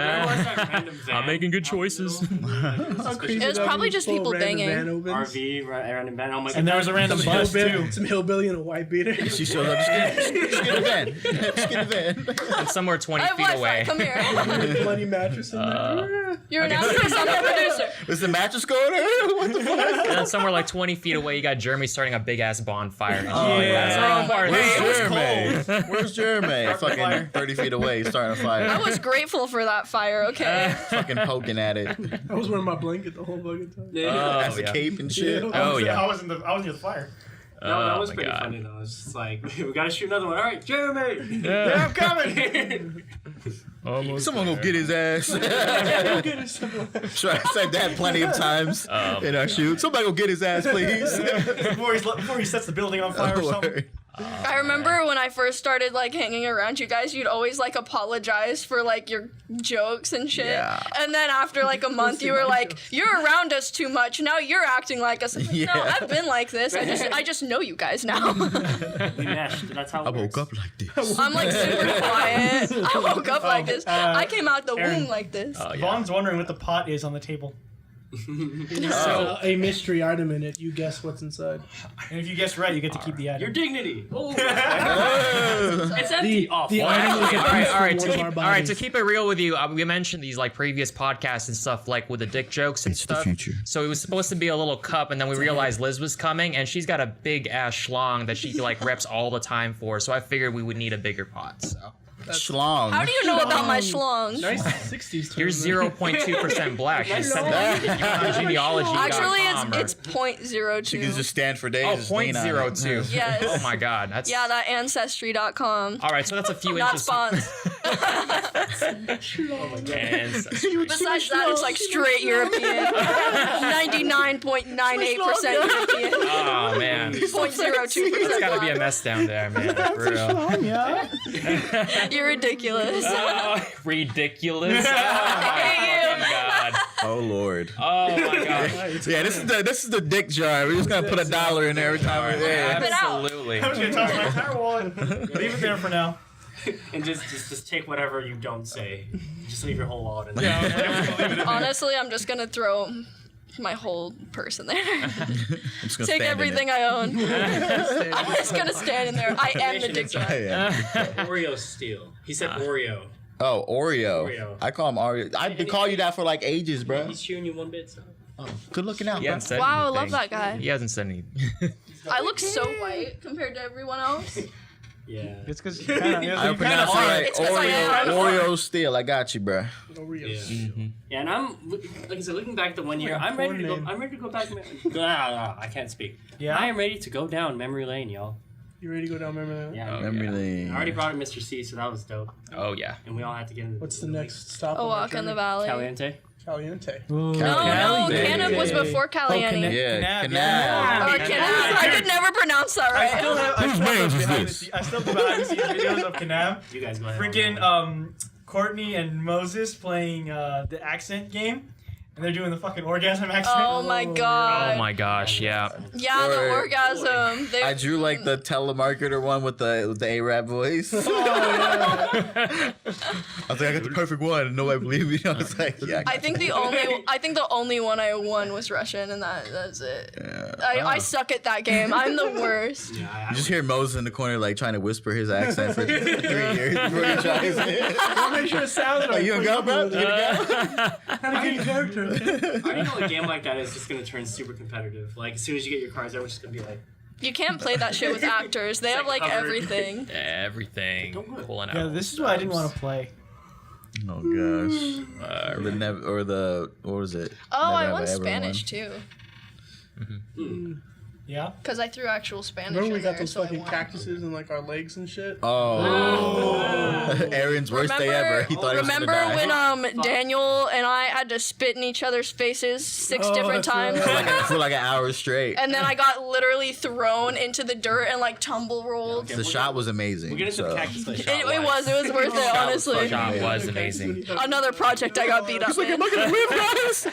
that random van. I'm making good choices. How crazy It was that probably we just pull people random banging. van opens. RV, random van. I'm like, And there was a random Some bus hillbilly, too. some hillbilly in a white beater. She shows up. Just get a van. Just get a van. It's somewhere 20 I have feet Wi-Fi. away. Come here. Bloody mattress in there. You're an actress. I'm the producer. Is the mattress going there? What the fuck? And then somewhere like 20 feet away, you got Jeremy starting a big ass bonfire. Oh, That's the wrong part. Where's it was Jeremy? Where's Jeremy? Fucking 30 feet away, starting a I fire. was grateful for that fire. Okay. Fucking poking at it. I was wearing my blanket the whole fucking time. Has a yeah. cape and shit. Oh, yeah. I was near the fire. No, that Oh was my pretty God. funny though. It's just like we gotta shoot another one. All right, Jeremy. Yeah, I'm coming. Almost Someone go get his ass. Sure, I said that plenty of times in our shoot. Somebody go get his ass, please. before he sets the building on fire or Don't something. worry. I remember when I first started like hanging around you guys, you'd always like apologize for like your jokes and shit. Yeah. And then after like a month, you were like, "You're around us too much. Now you're acting like us." I'm like, no, Yeah. I've been like this. I just know you guys now. We meshed. That's how it I woke works. up like this. I'm like super quiet. I woke up like this. I came out the Aaron. womb like this. Oh, yeah. Vaughn's wondering what the pot is on the table. A mystery item in it. You guess what's inside. And if you guess right, you get to keep the item. Your dignity. Oh. It's empty. The item is a piece All right, from one of our all right. To bodies. keep it real with you, we mentioned these like previous podcasts and stuff, like with the dick jokes and stuff. So it was supposed to be a little cup, and then we realized Liz was coming, and she's got a big ass schlong that she like reps all the time for. So I figured we would need a bigger pot. So Schlong. How do you know about my schlong? Nice 60s. you're 0.2% black. She said that in your genealogy. Actually, it's 0.02. You can just stand for days. Oh, just lean on it. 0.02. Yes. Oh my God. That's Yeah, that ancestry.com. all right. So that's a few Not inches. sponsored. Ancestry. Besides that, it's like straight European. 99.98% European. Oh man. 0.02%. It's gotta be a mess down there, man. For real. Yeah. You're ridiculous. Ridiculous. Oh Hey, my God. Oh Lord. Oh my God. Yeah, this is the dick jar. We're just gonna put $1 in there every time we're there. Rip it out. Absolutely. I'm just gonna toss my entire wallet. Leave it there for now. And just take whatever you don't say. Just leave your whole wallet in there. Honestly, I'm just gonna throw my whole purse in there. I'm just gonna Take stand everything I own. I'm just gonna stand in there. I am the dick jar. in it. Yeah. Oreo steal. He said Oreo. Oh, Oreo. Oreo. I call him Oreo. I've been calling you that for like ages, bro. He's cheering you one bit. So. Oh, good looking out, He bro. hasn't said Wow, I anything. love that guy. He hasn't said anything. I look so white compared to everyone else. Yeah. It's because you kind I pronounce it right. It's 'cause I am. Oreo steel. I got you, bro. Oreos. Yeah. Yeah, and I'm like I said, looking back at the one year, I'm ready to go. I'm ready to go back. I can't speak. Yeah. I am ready to go down memory lane, y'all. You ready to go down memory lane? Yeah. Memory lane. I already brought in Mr. C, so that was dope. Oh yeah. And we all had to get in. What's the next stop? A on our walk in the journey? valley. Caliente. Caliente. No, Caliente. Canab was before Caliente. Yeah, Canab, canal. Or Canab. I could never pronounce that I still right. have I still have names is behind the this? scenes- I still have behind the scenes videos of Canab. You guys go ahead. Freaking Courtney and Moses playing the accent game. And they're doing the fucking orgasm accent. Oh my god. Oh my gosh. Yeah. Yeah, the Or- orgasm. They, I drew like the telemarketer one with the Arab voice. I was like, I got the perfect one, and nobody believed me. I was like, yeah. I think the only one I won was Russian, and that's it. Yeah. I suck at that game. I'm the worst. Yeah, You just hear Moses in the corner like trying to whisper his accent for 3 years before he tries it. Make sure it sounds Like, right. you gonna go, bro? You gonna go? Had a good character. I know a game like that is just gonna turn super competitive. Like as soon as you get your cards, everyone's just gonna be like, You can't play that shit with actors. They have like covered. everything. Everything. Pulling out. Yeah, this is what I didn't want to play. Oh gosh. What was it? Oh, Never I Have won I Ever Spanish too. Yeah? Because I threw actual Spanish Remember we in got there, those so I fucking won. cactuses in like our legs and shit? Oh. Aaron's worst day ever. He thought he was gonna Remember die. when Daniel and I had to spit in each other's faces 6 Oh, different that's times? For like an hour straight. And then I got literally thrown into the dirt and like tumble rolled. The shot was amazing. we'll get into the so. cactus play. It was worth it, honestly. Shot was amazing. Another project I got beat up in. Am I gonna live, guys?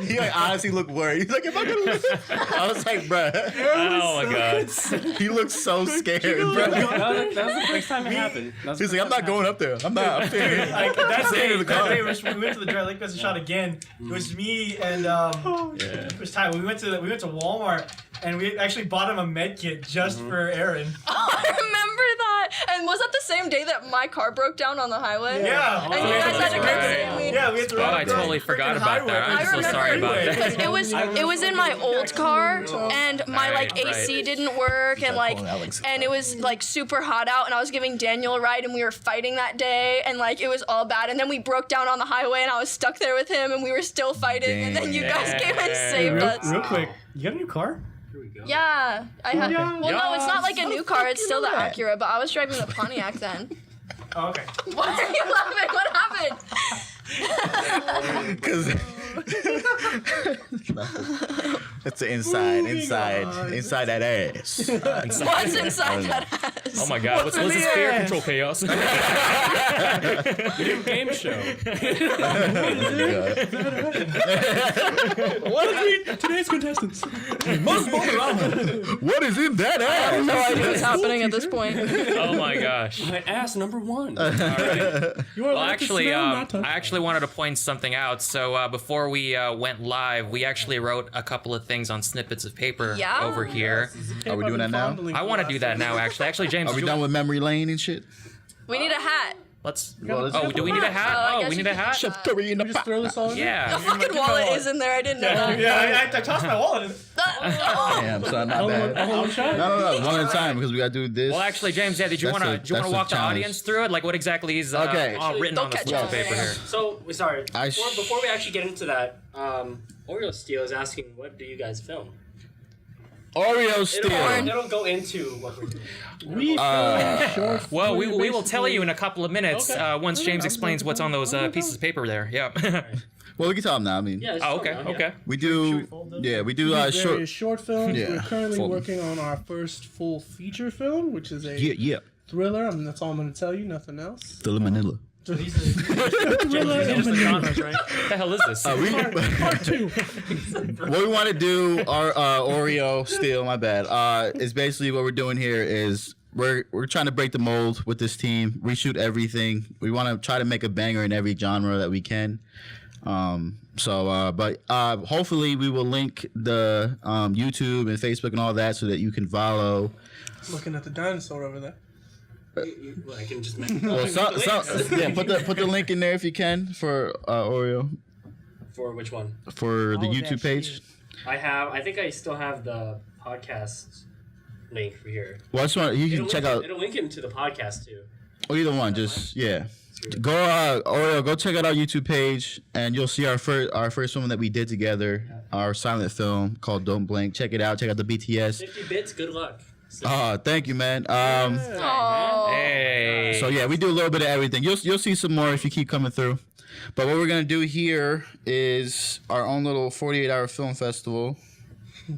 He like honestly looked worried. He's like, am I gonna live? I was like, bruh. Oh my god. He looked so scared, bro. That was the first time it happened. He's like, I'm not going up there. I'm not. I'm staying here. Like that day, in the car. we went to the dry lake fest shot again. It was me and it was Ty. We went to Walmart and we actually bought him a med kit just for Aaron. Oh, I remember that. And was that the same day that my car broke down on the highway? Yeah. And you guys had to come save me. Yeah, we had to Oh, run I across totally the forgot freaking about that. highway. I'm I so remember sorry about because that. it was in my old car and my like Right, AC right. didn't work and like calling Alex. and it was like super hot out and I was giving Daniel a ride and we were fighting that day and like it was all bad and then we broke down on the highway and I was stuck there with him and we were still fighting and then you guys came and saved us. Real quick, you got a new car? Here we go. Yeah, I had. Yeah. Well, no, it's not like a new car. It's still the that. Acura, but I was driving the Pontiac then. Oh, okay. Why are you laughing? What happened? Because that's the inside that ass. What's inside that ass? Oh my God! What's this fear? Control chaos. New game show. What are today's contestants? What is in that I have no ass? idea what's happening at this point. Oh my gosh! My ass number one. All right. You are Well, allowed to actually, smell, not touch. I actually wanted to point something out. So before we went live, we actually wrote a couple of things on snippets of paper Yeah? over here. Are we doing that now? I want to do that now. Actually, James, Are we do you done with memory lane and shit? We need a hat. let's. Well, let's Oh, do we need a hat? I Oh, guess we you need a can hat. just- Curry in the Just throw this all in there? Yeah. The fucking wallet is in there. I didn't know that. Yeah, I tossed my wallet in. Damn, son, not All in bad. one shot? No, one at a time because we gotta do this. Well, actually, James, yeah. Did you That's want a- to? Do you want that's to a walk the challenge. audience through it? Like, what exactly is Okay. written Don't on this catch piece of on. paper here? So sorry. I Before we actually get into that, Oreo Steel is asking, what do you guys film? Oreo Steel. It'll go into what we're doing. We film short Well, we film, will tell you in a couple of minutes Okay. once Okay, James I'm explains what's on those pieces of paper there. Yeah. Well, we can tell them now. I mean, Yeah. it's Oh, fun, okay. man, yeah. Okay. we do. Yeah, we do Various short. short films. Yeah, We're currently full. working on our first full feature film, which is a Yeah. thriller. I mean, that's all I'm going to tell you. Nothing else. Philip Manila. Thriller These are the genres, right? What the hell is this? Part 2. What we want to do, our Oreo Steel, my bad, is basically what we're doing here is we're trying to break the mold with this team, reshoot everything. We want to try to make a banger in every genre that we can. But hopefully we will link the YouTube and Facebook and all that so that you can follow. Looking at the dinosaur over there. Well, I can just make Well, put the link in there if you can for Oreo For which one? for the All of YouTube that page. shit. I think I still have the podcast link for here. Well, I just want you can check out It'll link into the podcast too. either one. Just yeah. Go Oreo, go check out our YouTube page and you'll see our first film that we did together, our silent film called Don't Blink. Check it out. Check out the BTS. 50 bits. Good luck. Thank you, man. Oh. Hey. So yeah, we do a little bit of everything. You'll see some more if you keep coming through. But what we're gonna do here is our own little 48-hour film festival,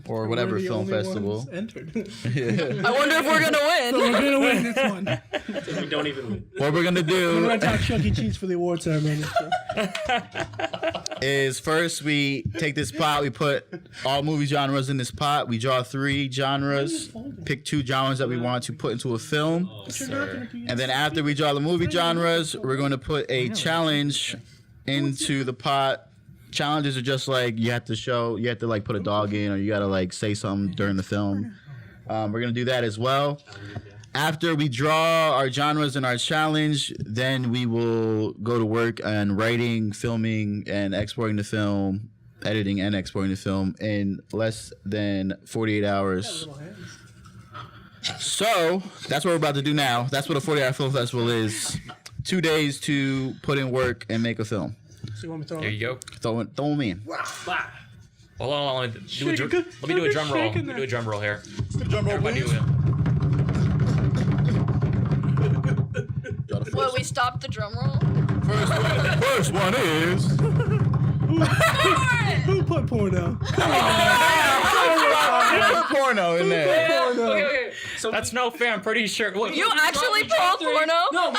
or whatever We're the film only festival. ones entered. I wonder if we're gonna win. We're going to win this one. We don't even win. What we're gonna We're do going to talk Chuck E. Cheese for the award ceremony. is first we take this pot, we put all movie genres in this pot. We draw 3 genres, pick 2 genres that we want to put into a film. And then after we draw the movie genres, we're going to put a challenge into the pot. Challenges are just like you have to like put a dog in, or you got to like say something during the film. We're going to do that as well. After we draw our genres and our challenge, then we will go to work on writing, filming, and exporting the film, editing and exporting the film in less than 48 hours. So that's what we're about to do now. That's what a 40-hour film festival is. 2 days to put in work and make a film. So you want me to throw There you go. Throw them in. Hold on. Let me do a drum roll. Let me do a drum roll here. drum roll, Everybody please? do it. What, we stopped the drum roll? First one is. Who put porno? Porno in there. Okay. So That's no fair. I'm pretty sure. What, You actually pulled porno? No,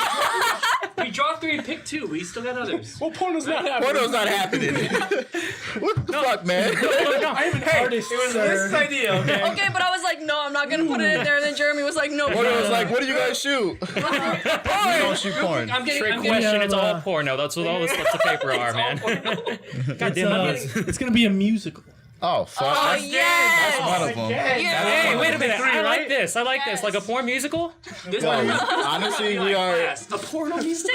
we draw 3 and pick 2. We still got others. Well, porno's not happening. Porno's not happening. What the fuck, man? I'm an artist, This sir. idea, okay? Okay, but I was like, no, I'm not gonna put it in there. And then Jeremy was like, no. Porno was like, what do you guys shoot? We don't shoot porn. Trick I'm question. have, It's all porno. That's what all the slips of paper are, man. God damn it. It's going to be a musical. Oh, fuck. Oh, That's yes. one of them. Yeah. Hey, wait a minute. I like right? this. Like a porn musical. This Yo, one. honestly, we are A porno music.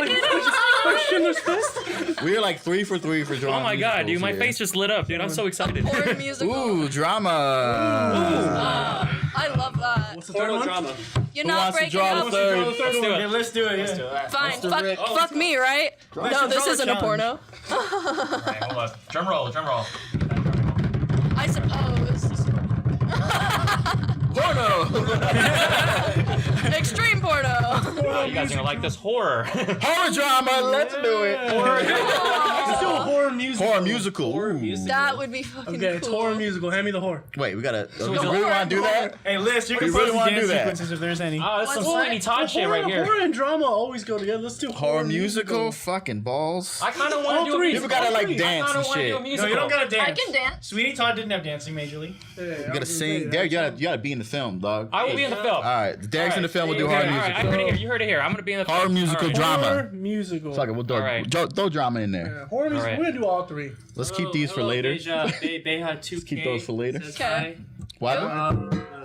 Schindler's List? we are like 3 for 3 for drawing. Oh my god, dude, my musicals face just lit up, dude. I'm so excited. Porn musical. Ooh, drama. I love that. What's the Porno drama. You're Who not wants to breaking draw up. the third? Let's do Okay, it. let's do it. Yeah. Fine. Rick. Fuck me, right? No, this isn't a porno. Alright, hold on. Drum roll. I suppose. Porno. Extreme porno. Wow, you guys are gonna like this horror. Horror drama. Let's do it. Let's do a horror musical. Horror musical. Horror Ooh. musical. That would be fucking Okay, it's cool. horror musical. Hand me the horror. Wait, we gotta. Do we horror, really want to do that? Hey, Liss, you We can really post the wanna dance do that. sequences if there's any. Oh, that's some What? Sweeney Todd shit right here. Horror and drama always go together. Let's do Horror musical. Fucking balls. I kind of want All to do a three. musical. People gotta like three. dance and I want to do a shit. musical. No, you don't gotta dance. I can dance. Sweeney Todd didn't have dancing majorly. You gotta sing. Derrick, you gotta be in the film, dog. I will be in the film. All right, Derrick's in the film. We'll do horror All right, I musical. heard it here. You heard it here. I'm gonna be in the Horror film. musical All right. drama. Horror musical. Fuck it, we'll All right. throw drama in there. Yeah, horror musical. right. We're gonna do all three. Let's keep these for later. Beja 2K. keep those for later. Says Okay. What?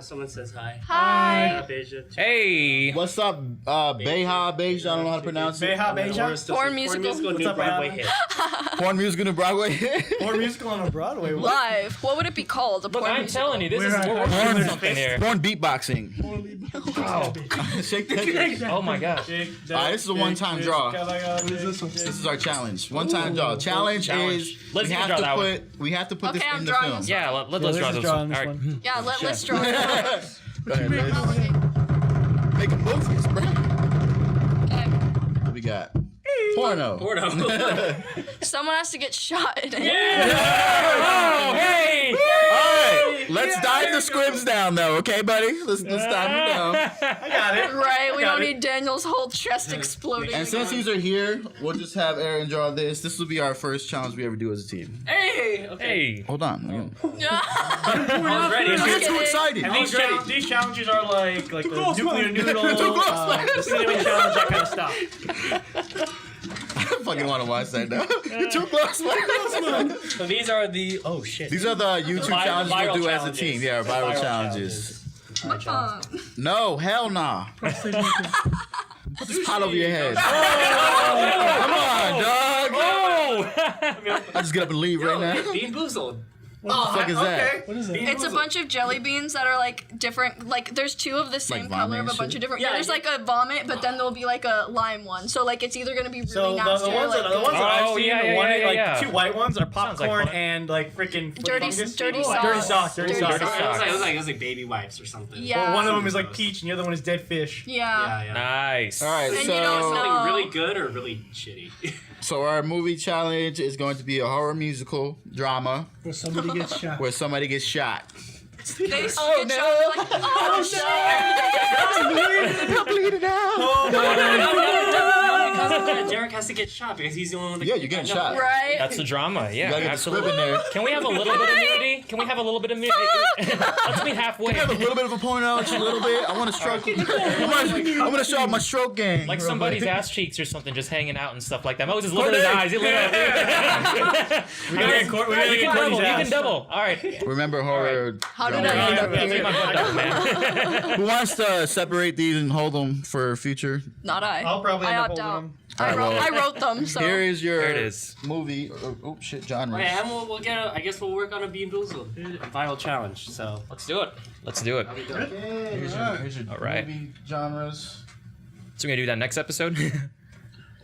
Someone says hi. Hi. Beja. Hey. What's up, Beja? Beja? I don't know how to pronounce it. Beja Beja. Porn musical. New What's up, Broadway Adam? hit. Porn musical in Broadway. Horror musical on a Broadway. What? Live. What would it be called? A Look, porn I'm musical. telling you, this We're is at we're Porn working something here. Porn beatboxing. Shake that. Oh my gosh. All right, this is a one-time draw. This is our challenge. One-time draw. Challenge is Let's we have draw to that one. put Okay, this I'm in the drawing film. this Yeah, let's Liz draw is this drawing one. this All right. one. Yeah, let's draw it. Go ahead, Liz. Making movies, bro. Okay. What we got? Porno. Porno. Someone has to get shot in it. Oh, hey! All right, let's dive the scripts down, though. Okay, buddy? Let's dive them down. I got it. Right, we Got don't it. need Daniel's whole chest exploding. And since again. these are here, we'll just have Aaron draw this. This will be our first challenge we ever do as a team. Hey. Okay. Hey. Hold on. I was ready. I'm Okay. too excited. And These challenges are like the close, nuclear man. noodle, Too close, the cinnamon challenge, that kind of stuff. I fucking want to watch that now. You're too close, man. So these are the shit. These are the YouTube challenges we'll viral do as a challenges. team. Yeah, viral challenges. challenges. No, hell nah. Put this pot over your head. Come on, dog. Oh! I just get up and leave right now. What Bean boozled. the fuck is that? What is it? It's a bunch of jelly beans that are like different. Like there's two of the same Like color vomit of a and bunch shit? of different. Yeah, Yeah, there's like a vomit, but then there'll be like a lime one. So like it's either gonna be really So nasty the or ones like that I've Oh, seen, yeah, the yeah, one yeah, like yeah. two white ones are Sounds like popcorn fun. and like freaking dirty fungus. dirty sauce. Dirty sauce. Dirty sauce. It sauce. was like baby wipes or something. Yeah. Well, one of them is like peach and the other one is dead fish. Yeah. Yeah. Nice. All right, And you don't so know. Something really good or really shitty. our movie challenge is going to be a horror musical drama Where somebody gets shot. where somebody gets shot. They get shot. They're like, oh shit. I'm bleeding out. Because Derrick has to get shot because he's the only one that Yeah, you're getting shot. Right. That's the drama. Yeah, You gotta get the script absolutely. in there. Can we have a little bit of nudity? Can we have a little bit of nudity? Let's meet halfway. I have a little bit of a porno, just a little bit. I want to stroke. I want to show off my stroke game. Like real somebody's quick. ass cheeks or something, just hanging out and stuff like that. Moses, look at his eyes. He lit up. We gotta get You can double. You can double. All right. Remember horror. How did drama. I end up Yeah, take here? my butt down, man. Who wants to separate these and hold them for future? Not I. I'll probably I end up opt holding out. them. I wrote them. So. Here is your There it is. movie. Oh shit, genre. Okay, and we'll get. I guess we'll work on a Bean Boozled viral challenge. So Let's do it. Let's do it. Okay, here's your All right. movie genres. So we're gonna do that next episode.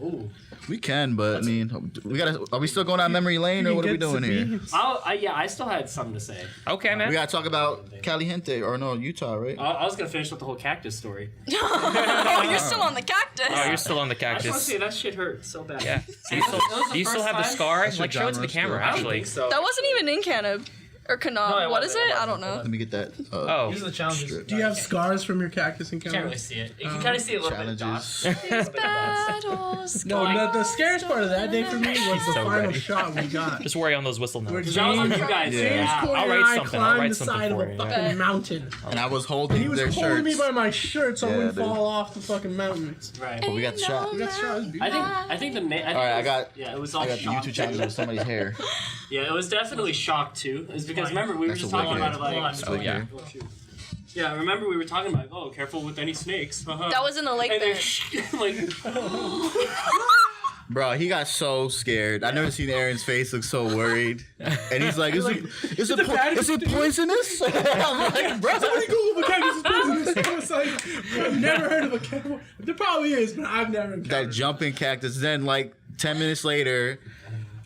ooh. We can, but I mean, we gotta. Are we still going down memory lane, or what are we doing here? I still had something to say. Okay, man. We gotta talk about Caliente, or no, Utah, right? I was gonna finish with the whole cactus story. Oh, you're still on the cactus. Oh, you're still on the I just want to cactus. say that shit hurt so bad. Yeah. Do you That was the do you still first have the time? scar? That's Like, your show it to the genre camera, still. I don't actually. think so. That wasn't even in Canada or Kanab. No, it What is wasn't. it? I don't know. Let me get that. Oh. These are the challenges. strip. Do you have scars from your cactus You can't encounter? really see it. You can kind of see a little bit of Challenges. dots. Battles. No, the scariest part of that day for me was the so final ready. shot we got. Just worry on those whistle Where notes. That was on you guys. Yeah. James Yeah. Corey I'll and write I something. I'll climbed write the something side of for a you, fucking yeah. mountain. And I was holding He was their holding me shirts. by my shirt so I Yeah, wouldn't dude. fall off the fucking mountain. Right. But we got the shot. We got shot. It was beautiful. I think the main. All right, I got. Yeah, it was all I got the shock. YouTube challenge with somebody's hair. Yeah, it was definitely shock too. It's because remember we were That's just a talking wicked. about it like. Oh, yeah. Oh, shoot. Yeah, remember we were talking about careful with any snakes. That was in the lake And bed. then, like, Bro, he got so scared. I never seen Aaron's face look so worried. And he's like, is it poisonous? I'm like, bro. Somebody Google the cactus is poisonous. I was like, I've never heard of a cactus. There probably is, but I've never encountered That it. jumping cactus. Then, like, 10 minutes later,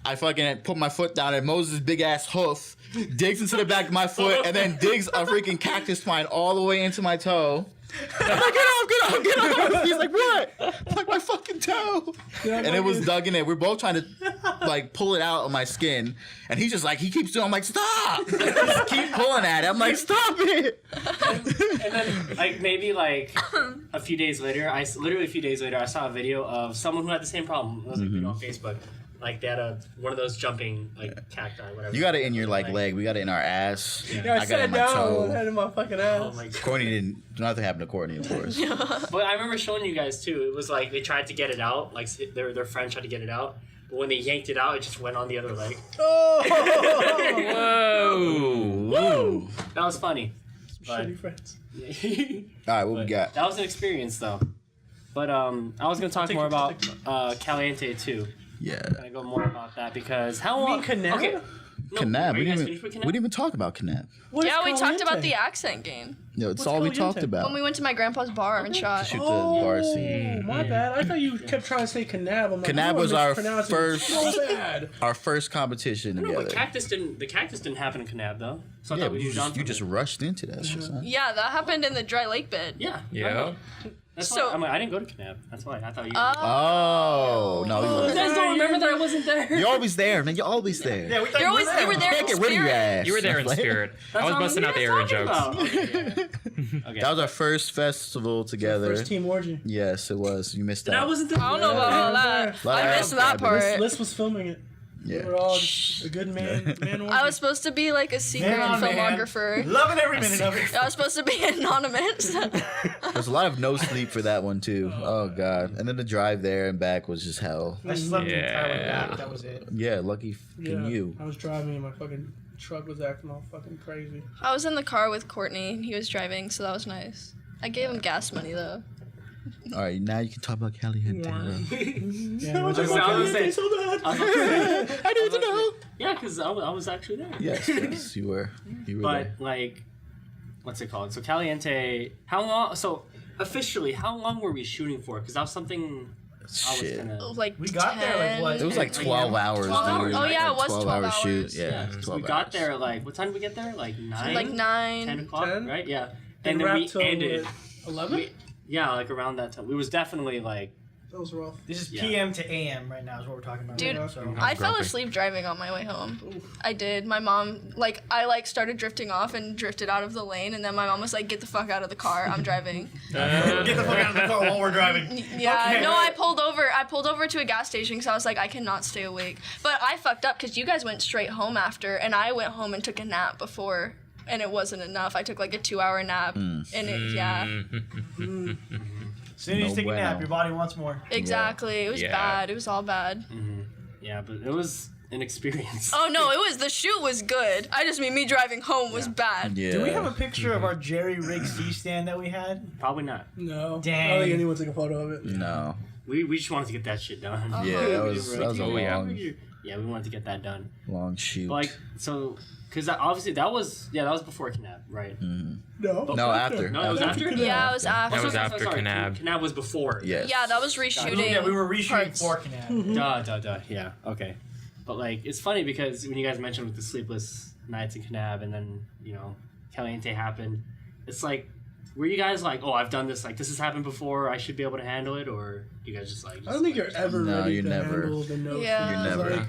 I fucking put my foot down and Moses' big ass hoof digs into the back of my foot, and then digs a freaking cactus twine all the way into my toe. I'm like, get off. He's like, what? I'm like, my fucking toe. And it was dug in it. We're both trying to like pull it out of my skin. And he's just like, he keeps doing, I'm like, stop. Just keep pulling at it. I'm like, stop it. And then like maybe like a few days later, I saw a video of someone who had the same problem. It was like video on Facebook. Like they had one of those jumping like cacti, whatever. You got it in your like leg. We got it in our ass. Yeah, I got it in my down toe. and had it in my fucking ass. Oh my god. Courtney didn't. Nothing happened to Courtney, of course. But I remember showing you guys too. It was like they tried to get it out, like their friend tried to get it out. But when they yanked it out, it just went on the other leg. Oh! Whoa. That was funny. Shitty friends. All right, what we got? That was an experience though. But I was gonna talk more about Caliente too. Yeah. Can I go more about that because how long? Kanab? Okay. No, Kanab. are We you guys didn't finished with even, Kanab? we didn't even talk about Kanab. What is Yeah, we talked about Caliente? the accent game. No, it's What's all we Caliente? talked about. When we went to my grandpa's bar and shot. Shoot the Oh, bar scene. my bad. I thought you kept trying to say Kanab. I'm like, Kanab you was are our mispronouncing it first- So bad. Our first competition No, together. but the cactus didn't happen in Kanab though. So I Yeah, thought we you moved on just, from you just it. rushed into that shit, son. Yeah, that happened in the dry lake bed. Yeah. Yeah. That's So- why I didn't go to Kanab. That's why I thought you. Oh, no, you you guys don't remember that I wasn't there. You're always there, man. You're always there. Yeah, we thought You were there Can't in get rid of your spirit. ass. You were there in Like, spirit. That's I was what busting out the Aaron talking jokes. about. Okay, yeah. Okay. That was our first festival together. First team orgy. Yes, it was. You missed And I out. wasn't there. I don't know about all that. Lot of I missed ass that grabbing. part. Liss was filming it. Yeah. We were all just a good man orgy. I was supposed to be like a secret Man on man. filmographer. Loving every minute of it. I was supposed to be anonymous. There's a lot of no sleep for that one too. Oh god. And then the drive there and back was just hell. I slept the entire way Yeah. back. That was it. Yeah, lucky fucking you. I was driving and my fucking truck was acting all fucking crazy. I was in the car with Courtney and he was driving, so that was nice. I gave him gas money though. All right, now you can talk about Caliente. Yeah, I was gonna say- so bad. I need to know. Yeah, because I was actually there. Yes, yes, you were. You were But there. like, what's it called? So Caliente. How long? So officially, how long were we shooting for? Because that was something I was Shit. kind of. Like We got there, like, 10. what? It was like 12 hours, 12 dude. hours, Oh, yeah, it was 12 12 hour shoot. hours. Yeah, Yeah, 12 so we got hours. there at like what time did we get there? Like 9, Like 9. 10 o'clock, 10? right? Yeah, And and then we wrapped till ended. 11? We, yeah, like around that time. We was definitely like. That was rough. This is Yeah. PM to AM right now is what we're talking about. Dude, right now, so. I fell grumpy. asleep driving on my way home. I did. My mom, I started drifting off and drifted out of the lane, and then my mom was like, "Get the fuck out of the car. I'm driving." Get the fuck out of the car while we're driving. Yeah, Okay. no, I pulled over to a gas station because I was like, I cannot stay awake. But I fucked up because you guys went straight home after, and I went home and took a nap before, and it wasn't enough. I took like a 2-hour nap, and yeah, As soon as you No take a nap, bueno. your body wants more. exactly. It was Yeah. bad. It was all bad. Yeah, but it was an experience. Oh no, the shoot was good. I just mean me driving home was bad. Yeah. Do we have a picture of our Jerry Rig C stand that we had? Probably not. No. Dang. I don't think anyone took a photo of it. No. We just wanted to get that shit done. Yeah, that was a Oh, yeah. long, Yeah, we wanted to get that done. long shoot. But like, so, because obviously that was before Kanab, right? No. No, after. No, it was after? Yeah, it was after. That was Sorry, after sorry, Kanab. Kanab was before. Yes. Yeah, that was reshooting. Yeah, we were reshooting parts. for Canab. Duh. Yeah, okay. But like, it's funny because when you guys mentioned with the sleepless nights in Kanab and then, Caliente happened, it's like, were you guys like, oh, I've done this, like, this has happened before, I should be able to handle it, or you guys just like... I don't think you're ever No, ready you're to never. handle the no. Yeah. You're It's never. like,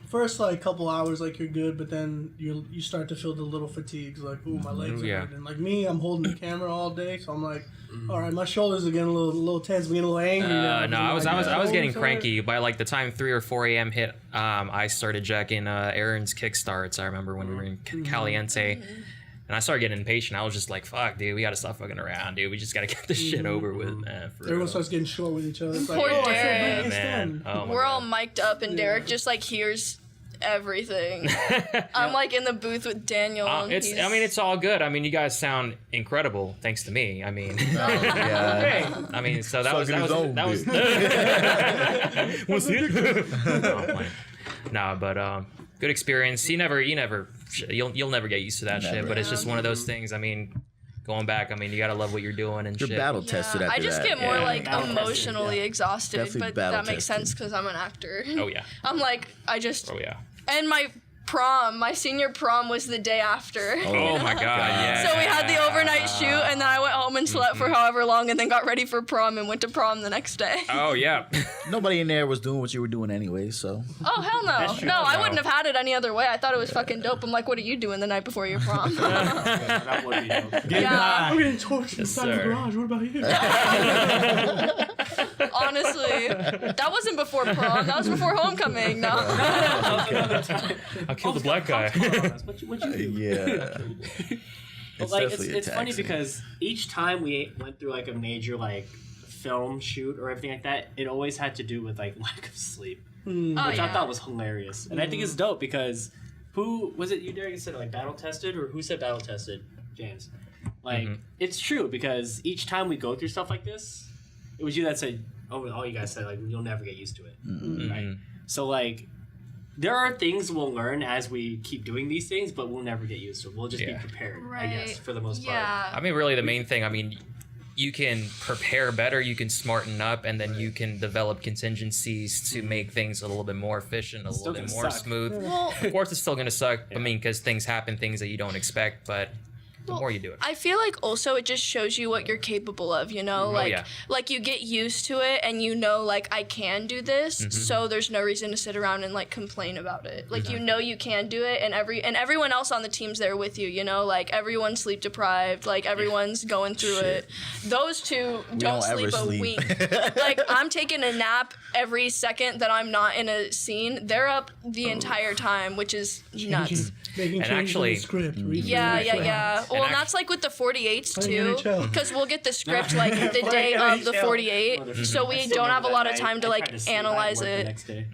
first couple hours you're good, but then you start to feel the little fatigues like, ooh, my legs are Yeah. hurting. Like me, I'm holding the camera all day, so I'm like, all right, my shoulders are getting a little tense, I'm getting a little angry now. No, I was Like, getting so- cranky by like the time 3 or 4 a.m. hit. I started jacking Aaron's kickstarts. I remember when we were in Caliente, and I started getting impatient. I was just like, "Fuck, dude, we gotta stop fucking around, dude. We just gotta get this shit over with, man." For Everyone real. starts getting short with each other. It's like, Poor oh, I Derrick. should bring Yeah, this man. down. Oh my We're God. all mic'd up, and Derrick just hears everything. I'm like in the booth with Daniel. And It's all good. I mean, you guys sound incredible, thanks to me. I mean, Yeah. I mean, so that was Sucking his own What's it? No, I'm playing. Nah, but good experience. You'll never get used to that shit. Never. But it's just one of those things. I mean, going back, I mean, you gotta love what you're doing and You're shit. battle tested after I just that. get more Yeah. like Battle tested, emotionally exhausted, Definitely but battle that makes tested. sense because I'm an actor. Oh yeah. I'm like, Oh yeah. and my prom. My senior prom was the day after. Oh my god, yeah. So we had the overnight shoot, and then I went home and slept for however long, and then got ready for prom and went to prom the next day. Oh yeah. Nobody in there was doing what you were doing anyway, so. Oh, hell no. true. No, I No. wouldn't have had it any other way. I thought it was fucking dope. I'm like, what are you doing the night before your prom? That would be dope. Yeah. I'm getting tortured inside the sir. garage. What about you? Honestly, that wasn't before prom. That was before homecoming. No. I'll kill the black guy. What you do? Yeah. But like definitely it's funny taxing. because each time we went through like a major like film shoot or everything like that, it always had to do with like lack of sleep, Oh, which I yeah. thought was hilarious. And I think it's dope because who was it? You Derrick said like battle tested, or who said battle tested? James. Like it's true because each time we go through stuff like this, it was you that said, "Oh, all you guys said like you'll never get used to it." Right? So like. There are things we'll learn as we keep doing these things, but we'll never get used to it. We'll just be prepared, I guess, Right. for the most part. Yeah. I mean, really, the main thing, I mean, you can prepare better, you can smarten up, and then you can develop contingencies to make things a little bit more efficient, a Still little bit gonna more suck. smooth. Well, Of course, it's still going to suck, I mean, because things happen, things that you don't expect, but the more you do it. I feel like also it just shows you what you're capable of, you know? Like yeah. like you get used to it and you know like I can do this, so there's no reason to sit around and like complain about it. Like you know you can do it and everyone else on the team's there with you, you know? Like everyone's sleep deprived, like everyone's going through it. Those two don't don't ever sleep a sleep. wink. Like I'm taking a nap every second that I'm not in a scene. They're up the entire time, which is nuts. Making And changes actually- in the script. Yeah, yeah, yeah. Well, and act- that's like with the 48s Playing too, NHL. because we'll get the script like the day Playing of the NHL. 48, so I we still don't have a remember lot that of night. time to I like tried sleep. I analyze worked the it, next day.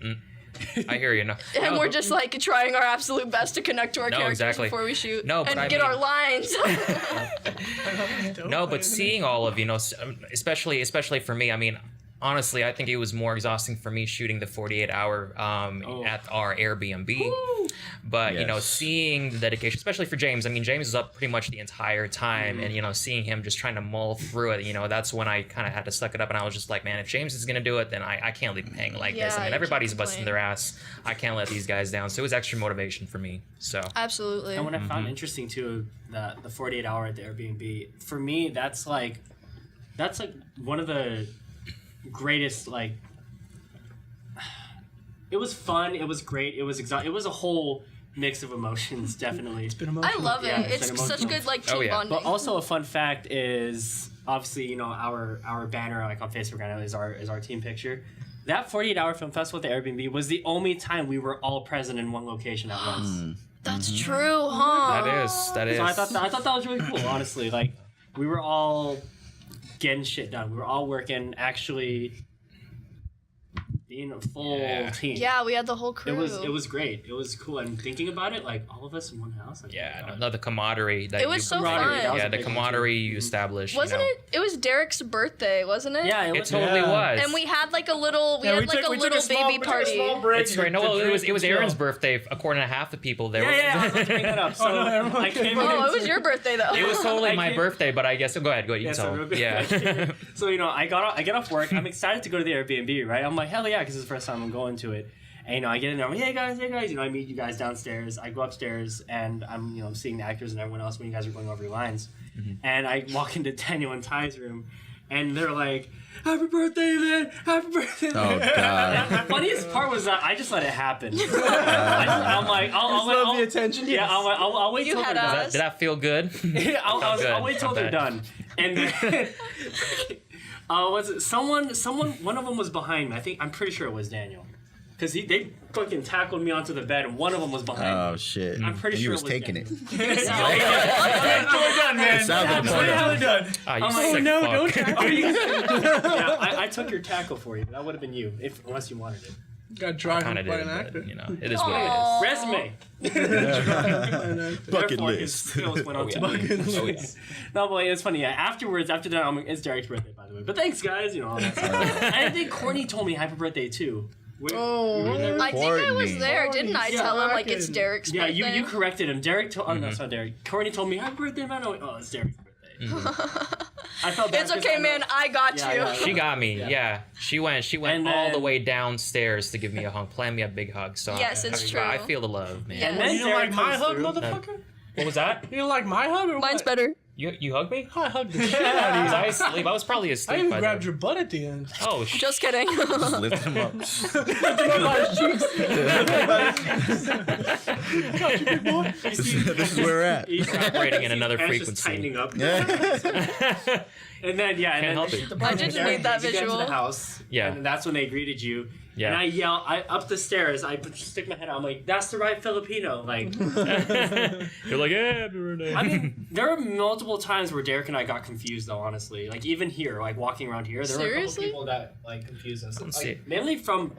I hear you. No, and we're just like trying our absolute best to connect to our No, characters exactly. before we shoot No, but and I get mean- our lines. No, but seeing all of especially for me, I mean, honestly, I think it was more exhausting for me shooting the 48-hour at our Airbnb. But you know, Yes. seeing the dedication, especially for James. I mean, James was up pretty much the entire time, and you know, seeing him just trying to mull through it. You know, that's when I kind of had to suck it up, and I was just like, man, if James is gonna do it, then I can't leave him hanging like this. Yeah, I mean, you everybody's can't busting complain. their ass. I can't let these guys down. So it was extra motivation for me. So Absolutely. And what I found interesting too, the 48 hour at the Airbnb, for me, that's like one of the greatest, like, it was fun, it was great, it was it was a whole mix of emotions, definitely. It's been I emotional. love it. Yeah, it's It's been such emotional. good like team Oh, yeah. bonding. But also a fun fact is obviously, you know, our banner like on Facebook right now is our team picture. That 48-hour film festival at the Airbnb was the only time we were all present in one location at once. That's true, huh? that is. So I thought that was really cool, honestly. Like we were all getting shit done. We were all working, actually being a full team. Yeah, we had the whole crew. It was great. It was cool. And thinking about it, like all of us in one house. Like, Yeah, no, the camaraderie. That It was you, so camaraderie, fun. that was Yeah, a the big one, too. camaraderie you established. Wasn't you know. it? It was Derek's birthday, wasn't it? Yeah, It was. totally was. And we had like a little, we Yeah, had like a little baby party. It's great. No, well, it was Aaron's birthday, according to half the people there. Yeah, I was about to bring that up. So I came Oh, in. it was your birthday though. It was totally I my can't- birthday, but I guess go ahead. You Yeah, tell so him. real quick. Yeah. So you know, I get off work. I'm excited to go to the Airbnb, right? I'm like, hell yeah, because it's the first time I'm going to it. And you know, I get in there. I'm like, hey guys. You know, I meet you guys downstairs. I go upstairs, and I'm seeing the actors and everyone else when you guys are going over your lines. And I walk into Daniel and Ty's room, and they're like, "Happy birthday, man! Happy birthday!" Oh, God. The funniest part was that I just let it happen. I'm like, I'll Love the attention. yeah, I'll wait You till had they're done. us. Did that feel good? I'll wait till Not they're bad. done. And then, was it someone? One of them was behind me. I'm pretty sure it was Daniel, because they fucking tackled me onto the bed, and one of them was behind Oh me. shit! I'm pretty He sure was it was taking Daniel. it. We're done, man. It sounds like We're porno. done. Ah, you I'm like, sick no, fuck. don't tackle me. Yeah, I took your tackle for you. That would have been you, unless you wanted it. Got driven Kind by of an did, actor. but, you know, it is what it is. Resume. Bucket Therefore, his list. skills went on to me. Oh, yeah. No, but it's funny. Yeah, after that, it's Derrick's birthday, by the way. But thanks, guys. You know all that stuff. I think Courtney told me happy birthday too. I think I was Courtney. there, didn't I? Yeah, Tell him like it's rockin'. Derek's Yeah, birthday. you corrected him. Derrick told. Oh no, it's not Derrick. Courtney told me happy birthday, man. Oh, it's Derrick's birthday. I felt bad It's 'cause okay, I know- man. I got Yeah, you. yeah, She got me. Yeah. She went And all the then- way downstairs to give me a hug, plan me a big hug. So Yes, it's true. I feel the love, man. Yeah. And then You don't Derrick like my comes hug, through. motherfucker? What was that? You don't like my hug or Mine's what? better. You hugged me? I hugged the shit out of Was you. I asleep? I was probably I asleep even by grabbed then. your butt at the end. Oh, Just kidding. Just lift him up. This is where we're at. operating in another Hands frequency. just tightening up. Yeah. And then Can't and help then it. I didn't need that you get into visual. the house. Yeah. And that's when they greeted you. Yeah. And I yell, up the stairs. I stick my head out. I'm like, that's the right Filipino. Like, You're like, yeah, happy birthday. I mean, there were multiple times where Derrick and I got confused, though. Honestly, like even here, like walking around here, there were a Seriously? couple people that like confused us. Let's see. Like, mainly from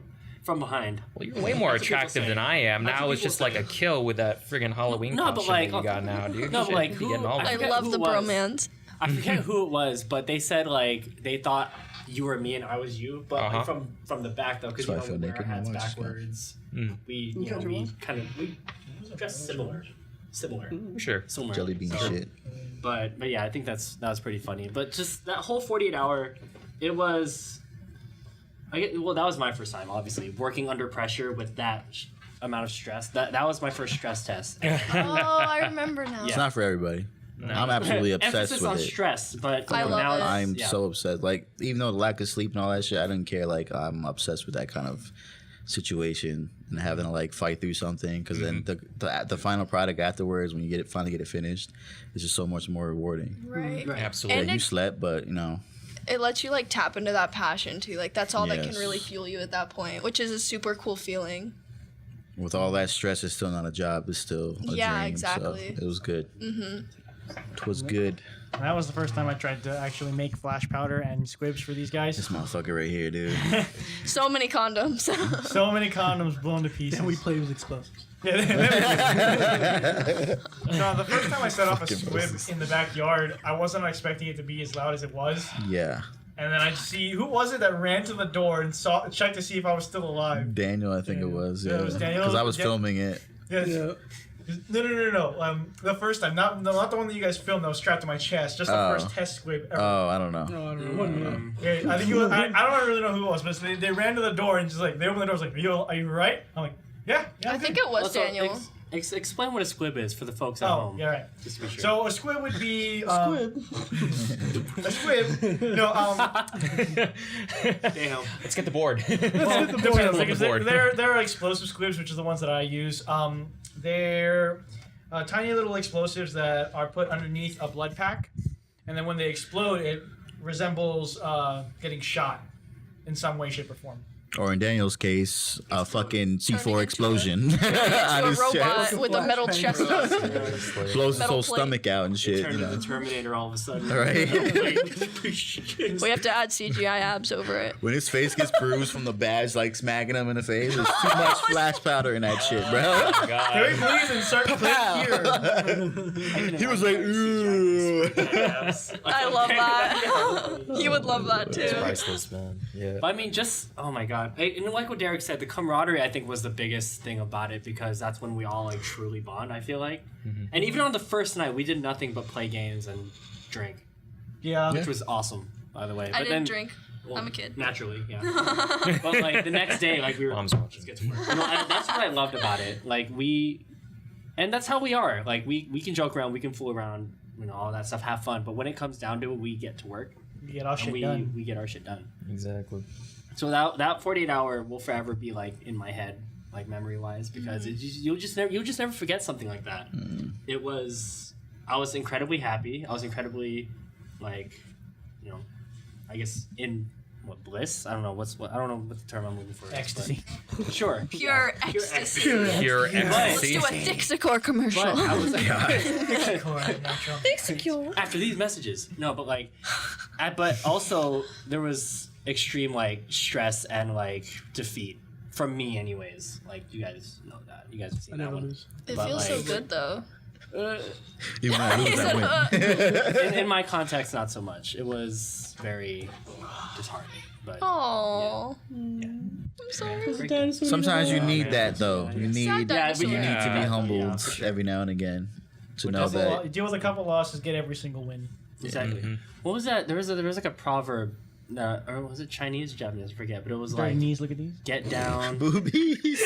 behind. Well, you're way more That's what people attractive say. than I am. That's Now what it's just people like a say. kill with that friggin' Halloween No, but costume like, that you got now, dude. no, but Shit, like, you who- getting all I I forget love who the it was. bromance. I forget who it was, but they said like they thought you were me and I was you, but like, from the back though, because That's you why I know feel we wear naked our when I hats watch this. backwards. Mm. We dress similar. Sure. Jelly bean shit. But yeah, I think that was pretty funny. But just that whole 48 hour, it was. That was my first time, obviously, working under pressure with that amount of stress. That was my first stress test. Oh, I remember now. It's not for everybody. I'm absolutely obsessed Emphasis with on it. stress, but I love now it. I'm yeah. so obsessed. Like, even though the lack of sleep and all that shit, I didn't care. Like, I'm obsessed with that kind of situation and having to like fight through something. Because then the final product afterwards, when you finally get it finished, is just so much more rewarding. Right. Absolutely. And You slept, but you know, it lets you like tap into that passion too. Like that's all that can Yes. really fuel you at that point, which is a super cool feeling. with all that stress, it's still not a job. It's still a Yeah, dream. exactly. So it was good. It was good. That was the first time I tried to actually make flash powder and squibs for these guys. This motherfucker right here, dude. So many condoms. So many condoms blown to pieces. And we played with explosives. No, the first time I set off a squib in the backyard, I wasn't expecting it to be as loud as it was. Yeah. And then I see who was it that ran to the door and checked to see if I was still alive. Daniel, I think it was. Yeah, Yeah. it was Daniel. Because I was Yeah. filming it. Yes. Yeah. No. The first time, not the one that you guys filmed that was strapped to my chest. Just the Oh. first test squib ever. Oh, I don't know. No, I don't know. Wasn't me. Yeah, I think it was. I don't really know who it was, but they ran to the door and just like they opened the door. I was like, "Are you right?" I'm like, "Yeah." I think it was Also, Daniel. explain what a squib is for the folks at Oh, home. yeah, right. Just to be sure. So a squib would be a squib. No, Damn. Let's get the board. well, depends. Like, the board. there are explosive squibs, which are the ones that I use. They're tiny little explosives that are put underneath a blood pack, and then when they explode, it resembles getting shot in some way, shape, or form. Or in Daniel's case, a fucking Turning C4 into explosion. To on a his robot chest. with a metal chest. Blows his metal whole plate. stomach out and shit. Turned You into know? the Terminator all of a sudden. Right. We have to add CGI abs over it. When his face gets bruised from the badge, like smacking him in the face, there's too much flash powder in that shit, bro. Can we please insert clip here? He was like, ooh. I love that. You would love that too. Priceless, man. Yeah. But I mean, just oh my god, and like what Derrick said, the camaraderie I think was the biggest thing about it because that's when we all like truly bond. I feel like, and even on the first night, we did nothing but play games and drink, Yeah. which was awesome, by the way. I But didn't then, drink. well, I'm a kid. Naturally, yeah. But like the next day, like we were. Mom's watching. Let's get to work. That's what I loved about it. Like and that's how we are. Like we can joke around, we can fool around, you know, all that stuff, have fun. But when it comes down to it, we get to work You get all and shit we done. get our shit done. Exactly. So that 48 hour will forever be like in my head, like memory wise, because you'll just never forget something like that. It was I was incredibly happy. I was incredibly like, you know, I guess in bliss. I don't know what the term I'm looking for. is, Ecstasy. but sure. Pure Yeah. ecstasy. Pure Let's ecstasy. do a Dixicor commercial. But I was like, Dixicor. after these messages, no, but like, but also there was extreme like stress and like defeat from me, anyways. Like you guys know that. You guys have I seen that never one. lose. It But, feels so like- good though. Even when I lose, I win. In my context, not so much. It was very disheartening. But Oh. I'm sorry. Sometimes you need that, though. You need, Sad dinosaur. you need to be Yeah, humbled for sure. every now and again to know Deal that. with a couple losses, get every single win. Exactly. Mm-hmm. What was that? There was like a proverb, or was it Chinese or Japanese? I forget, but it was like Chinese, look at these. get down. Boobies.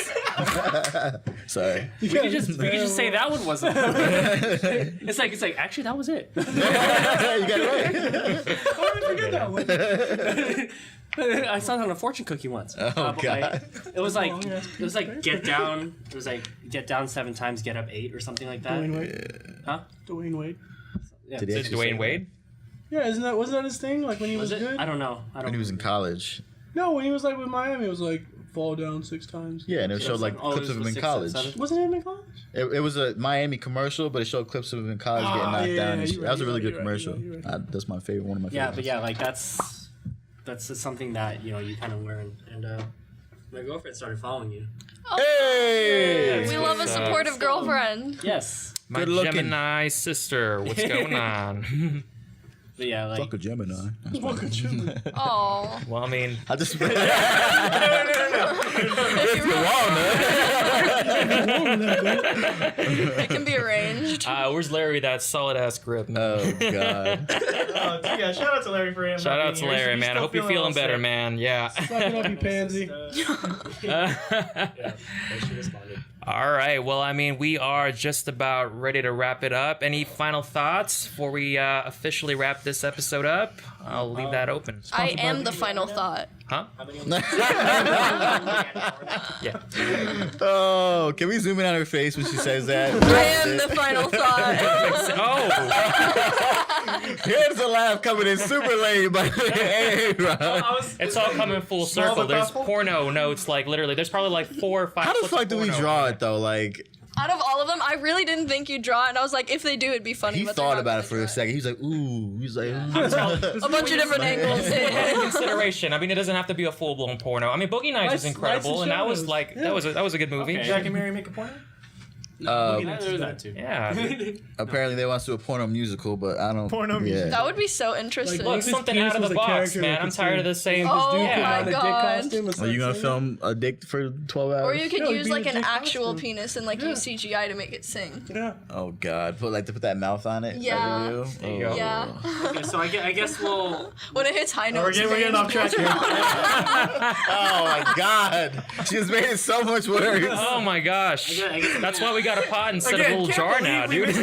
Sorry. We could just say that one wasn't. It's like actually that was it. You got it right. How did I forget that one? I saw it on a fortune cookie once. Oh, But, like, God. it was like get down. It was like get down 7 times, get up 8 or something like that. Dwayne Wade. Huh? Dwayne Wade. Yeah. Did he Is it actually say Dwayne Wade? Yeah, wasn't that his thing? Like when he was, Was it? good? I don't know. I don't. when he was in college? No, when he was like with Miami, it was like fall down 6 times. Yeah, and it showed like Oh, clips it of him was in 6, college. 7? Wasn't he in college? It was a Miami commercial, but it showed clips of him in college getting knocked yeah, down. And you're shit. right, That was a you're really right, good you're right, commercial. you're right. That's my favorite. One of my Yeah, favorites. but yeah, like that's something that you kind of wear, and my girlfriend started following you. Hey! We love a supportive girlfriend. Yes, My Good looking. Gemini sister. What's going on? but yeah, like Fuck a Gemini. Oh. Well, I mean, I just. It can be arranged. where's Larry with that solid ass grip, man? Oh God. Yeah, shout out to Larry for him. Shout out to Larry, man. I hope you're feeling better, man. Yeah. Suck it up, you pansy. All right. Well, I mean, we are just about ready to wrap it up. Any final thoughts before we officially wrap this episode up? I'll leave that open. I am the final thought. Huh? Yeah. Oh, can we zoom in on her face when she says that? I am the final thought. Oh, Here's the laugh coming in super late, but hey, Rob. it's all coming full Small circle. but There's thoughtful? porno notes, like literally. There's probably like 4 or 5. How the clips of fuck do we porno. draw it though? Like Out of all of them, I really didn't think you'd draw it, and I was like, if they do, it'd be funny. he but they're thought not about gonna it for draw a second. He was like, ooh. He's like, A bunch of different angles. Consideration. I mean, it doesn't have to be a full blown porno. I mean, Boogie Nights is Lights- incredible, Lights and and that was Shadows. like Yeah. that was a good movie. Okay. Jack and Mary make a porno? Yeah, there was that too. Yeah. apparently they want to do a porno musical, but I don't. Porno yeah. musical. That would be so interesting. Look, His something penis out of was the a box, character man. like I'm a tired of the same. Oh Dude my put on a dick God. costume and Are you gonna started film a dick for 12 hours? or you could No, use be like a an dick actual costume. penis and like use CGI to make it sing. singing. Yeah. Oh God, put that mouth on it. Yeah. Like There you go. Yeah. Okay, so I guess we'll. When it hits high notes. We're getting off track here. Oh my God, she just made it so much worse. Oh my gosh. I guess That's why we got a pot instead of a Again, little can't jar believe now, we dude.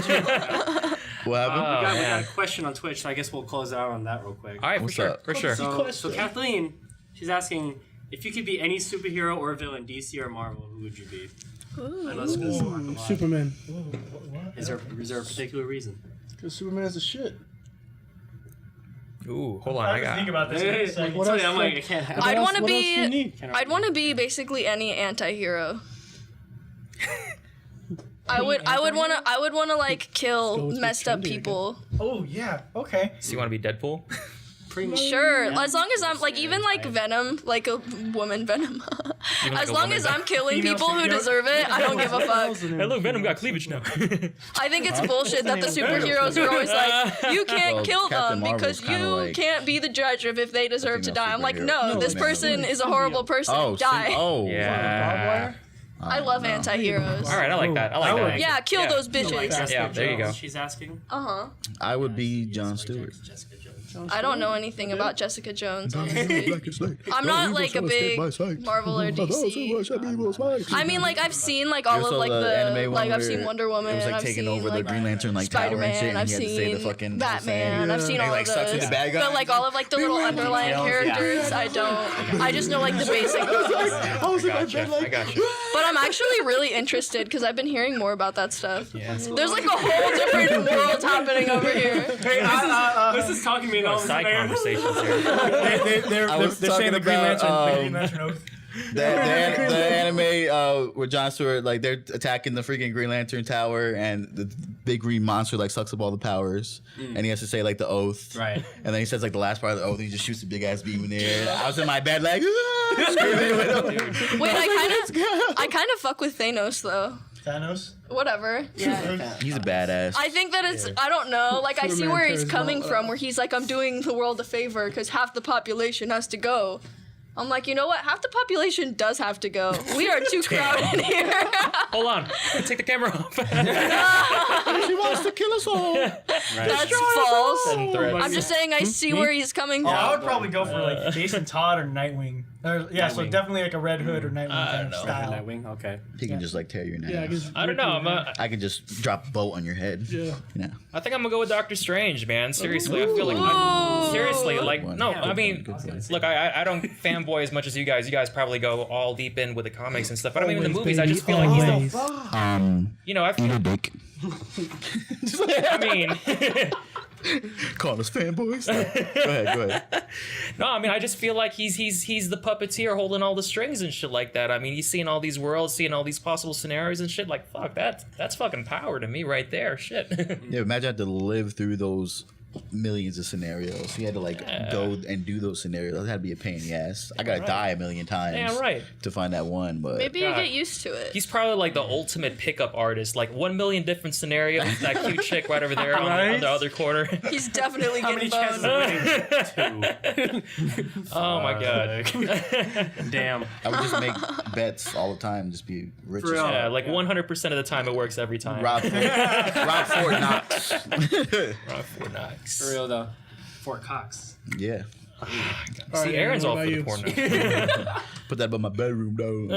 What happened? Oh, we got man. a question on Twitch, so I guess we'll close out on that real quick. All right, for What's sure, up? for sure. So Kathleen, she's asking if you could be any superhero or villain, DC or Marvel, who would you be? I know it's gonna suck a lot. Superman. Is there a particular reason? Because Superman's the shit. Ooh, hold on, I I have to think got. about this in a second. What Sorry, else, I'm like, like- I can't have. I'd What want to else do you be. need? I'd want to be basically any anti-hero. I would want to like kill with messed up trendy, I people. Oh, yeah. Okay. So you want to be Deadpool? Pretty much. Sure, as long as I'm like even like Venom, like a woman Venom. Even like As a long woman as I'm killing Female people who symbiote? deserve it, I don't give a fuck. Hey, look, Venom got cleavage now. I think it's bullshit that the superheroes are always like, you can't Well, kill Captain them because Marvel's kinda you like can't be the judge of if they deserve to female die. I'm like, superhero. no, No, this like, person is a horrible person. Oh, Die. Yeah. I love anti-heroes. All right, I like that. I like that. Yeah, kill those bitches. Yeah, there you go. She's asking. Uh-huh. I would be Jon Stewart. Jessica Jones. I don't know anything about Jessica Jones, honestly. I'm not like a big Marvel or DC. I mean, like I've seen like all You of saw like the the anime one like I've where seen Wonder Woman. It was like I've taking seen over the like Green Lantern like tower and shit, Spider-Man. and I've he had to say the seen fucking Batman. I've seen and he, all like of sucks those. with the bad guy. But like all of like the little underlying characters, I don't. I just know like the basic. I was in my bed I like, got you. But I'm actually really interested because I've been hearing more about that stuff. There's like a whole different world happening over here. Hey, this is talking me all Side conversations here. They're I was saying talking the Green about, Lantern. The Green Lantern oath. the anime with Jon Stewart, like they're attacking the freaking Green Lantern tower, and the big green monster like sucks up all the powers, and he has to say like the oath, Right. And then he says like the last part of the oath, and he just shoots a big ass beam in the air. I was in my bed like, screaming with him. Wait, I kind of fuck with Thanos though. Thanos. Whatever. Yeah. He's a badass. I think that it's, I don't know, like I see Superman where he's cares coming about from, where he's like, I'm doing the world a favor because half the population has to go. I'm like, you know what? Half the population does have to go. We are too crowded here. Hold on. Take the camera off. She wants to kill us all. That's false. And threats. I'm just saying I see where he's coming Oh, from. I would probably go for like Jason Todd or Nightwing. Yeah, so Nightwing. definitely like a Red Hood or Nightwing I kind don't of know. style. Nightwing. Okay. He can just like tear your neck. Yeah, I don't know. I can just drop a bolt on your head. Yeah. Yeah. I think I'm gonna go with Doctor Strange, man. Seriously, I feel like seriously, like no. I mean, look, I don't fanboy as much as you guys. You guys probably go all deep in with the comics and stuff. But I mean, in the movies, I just feel like he's the. You know, I feel. Dick. I mean. Call us fanboys. Go ahead. No, I mean, I just feel like he's the puppeteer holding all the strings and shit like that. I mean, he's seeing all these worlds, seeing all these possible scenarios and shit. Like, fuck, that's fucking power to me right there. Shit. Yeah, imagine I had to live through those millions of scenarios. He had to like go and do those scenarios. That had to be a pain in the ass. I gotta die a million times. Yeah, right. To find that one, but Maybe you get used to it. He's probably like the ultimate pickup artist. Like 1 million different scenarios. That cute chick right over there on the other corner. He's definitely How many getting chances boned. of winning? 2. Oh my god. Damn. I would just make bets all the time. Just be rich as real. fuck. Yeah, like 100% of the time it works every time. Rob Fort Knox. Rob Fort Knox. For real though. Fort Cox. Yeah. See, Aaron's all for the porn. porno. Put that above my bedroom, though.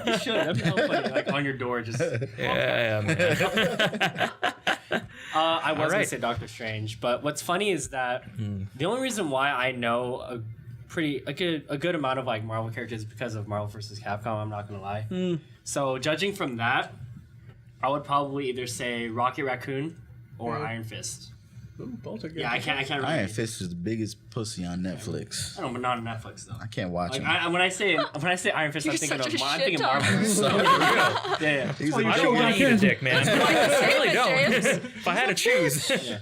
You should. That'd be so funny. Like on your door, just. Yeah, man. I was gonna Alright. say Doctor Strange, but what's funny is that the only reason why I know a good amount of like Marvel characters is because of Marvel vs. Capcom. I'm not gonna lie. So judging from that, I would probably either say Rocket Raccoon or Iron Fist. Both are good. Yeah, I can't. Really, Iron Fist is the biggest pussy on Netflix. I don't know, but not on Netflix though. I can't watch Like him. when I say Iron Fist, You're I'm thinking such of a I'm shit thinking talker. Marvel. Yeah. He's I a don't want to eat a dick, man. I really don't. James. If I had to choose. Yeah.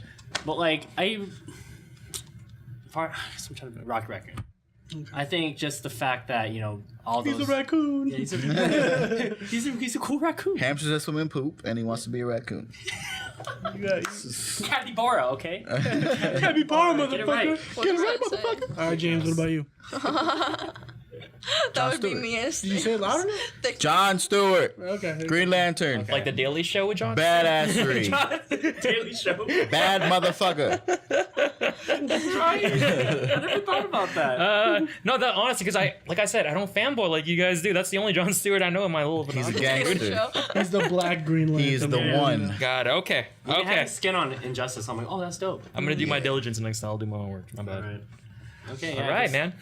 But like I guess I'm trying to Rocket Raccoon. I think just the fact that all those. He's a raccoon. Yeah, he's a cool raccoon. Hamsters that swim in poop, and he wants to be a raccoon. Capybara, okay? Capybara, Get it right. motherfucker. What does that say? All right, James, what about you? That would be Stewart. me. Did you say it louder? John Stewart, Okay. Green Lantern, Like the Daily Show with John? badassery, Daily Show. bad motherfucker. Right? I never thought about that. No, that honestly, because like I said, I don't fanboy like you guys do. That's the only John Stewart I know in my little. He's a binoculars. Daily gangster. Show. He's the black Green Lantern. He's the one. God, okay. They had Okay. his skin on Injustice. I'm like, oh, that's dope. I'm gonna do my diligence next time. I'll do my own work. My bad. All right. Okay. All right, man.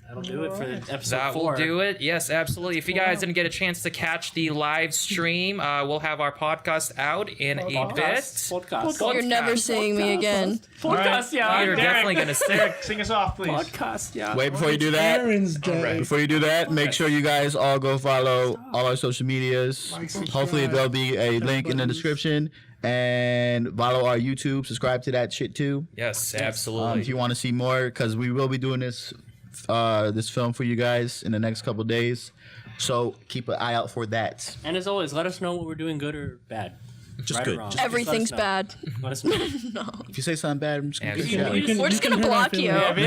That'll do it for the episode That 4. will do it. Yes, absolutely. If you guys didn't get a chance to catch the live stream, we'll have our podcast out in a bit. Podcast. You're never seeing me again. Podcast, yeah. You're definitely gonna say. Sing us off, please. Podcast, yeah. Wait, before you do that, Aaron's dead. before you do that, make sure you guys all go follow all our social medias. subscribe. Hopefully there'll be a link in the description. And follow our YouTube. Subscribe to that shit too. Yes, If absolutely. you want to see more, because we will be doing this film for you guys in the next couple days. So keep an eye out for that. And as always, let us know what we're doing good or bad. Just Right or good. wrong. Just- Everything's Let us bad. know. Let us know. if you say something bad, I'm just gonna Yeah, get you you can- out. We're just gonna hurt block my you. feelings.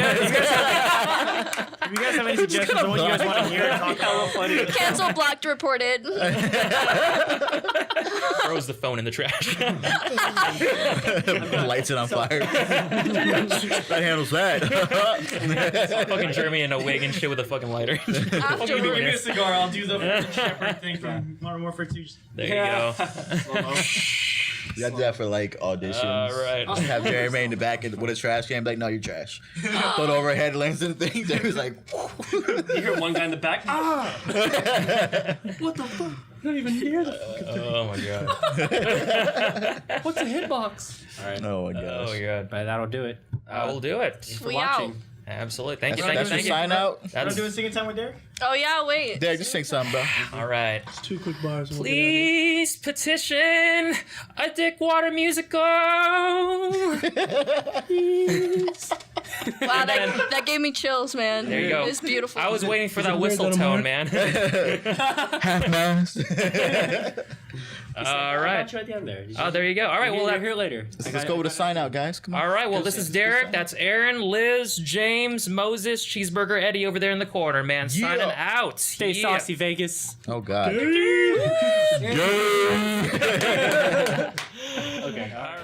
If you guys have any suggestions on what you guys want to hear, talk about. Cancel, blocked, reported. Throws the phone in the trash. Lights it on fire. That handles that. Fucking Jeremy in a wig and shit with a fucking lighter. Afterwards. Give me a cigar. I'll do the Shepherd thing from Modern Warfare 2. There you go. You got to do that for like auditions. All right. Just have Jeremy in the back with a trash can, be like, no, you're trash. Put over headlamps and things. Jeremy's like, You hear one guy in the back. Ah! What the fuck? Not even near the fucking thing. Oh my god. What's a hitbox? All right. oh my Oh gosh. my god. But that'll do it. I will do it. For We watching. out. Absolutely. Thank you. That's your sign out. Want That's to do a singing time with Derrick? Oh yeah, wait. Derek, just sing something, bro. all right. Two quick bars. and we'll get Please petition a dick water musical. Wow, that gave me chills, man. There you go. It's beautiful. I was waiting for Is that it weird whistle that I'm tone, man. Half mast. All right. Got you at the end there. Oh, there you go. All right. Well, You're here later. Let's go with a sign out, guys. Come on. all right. Well, this is Derek. That's Aaron, Liz, James, Moses, Cheeseburger, Eddie over there in the corner, man. Signing out. Stay saucy, Vegas. Oh, God. Okay. All right.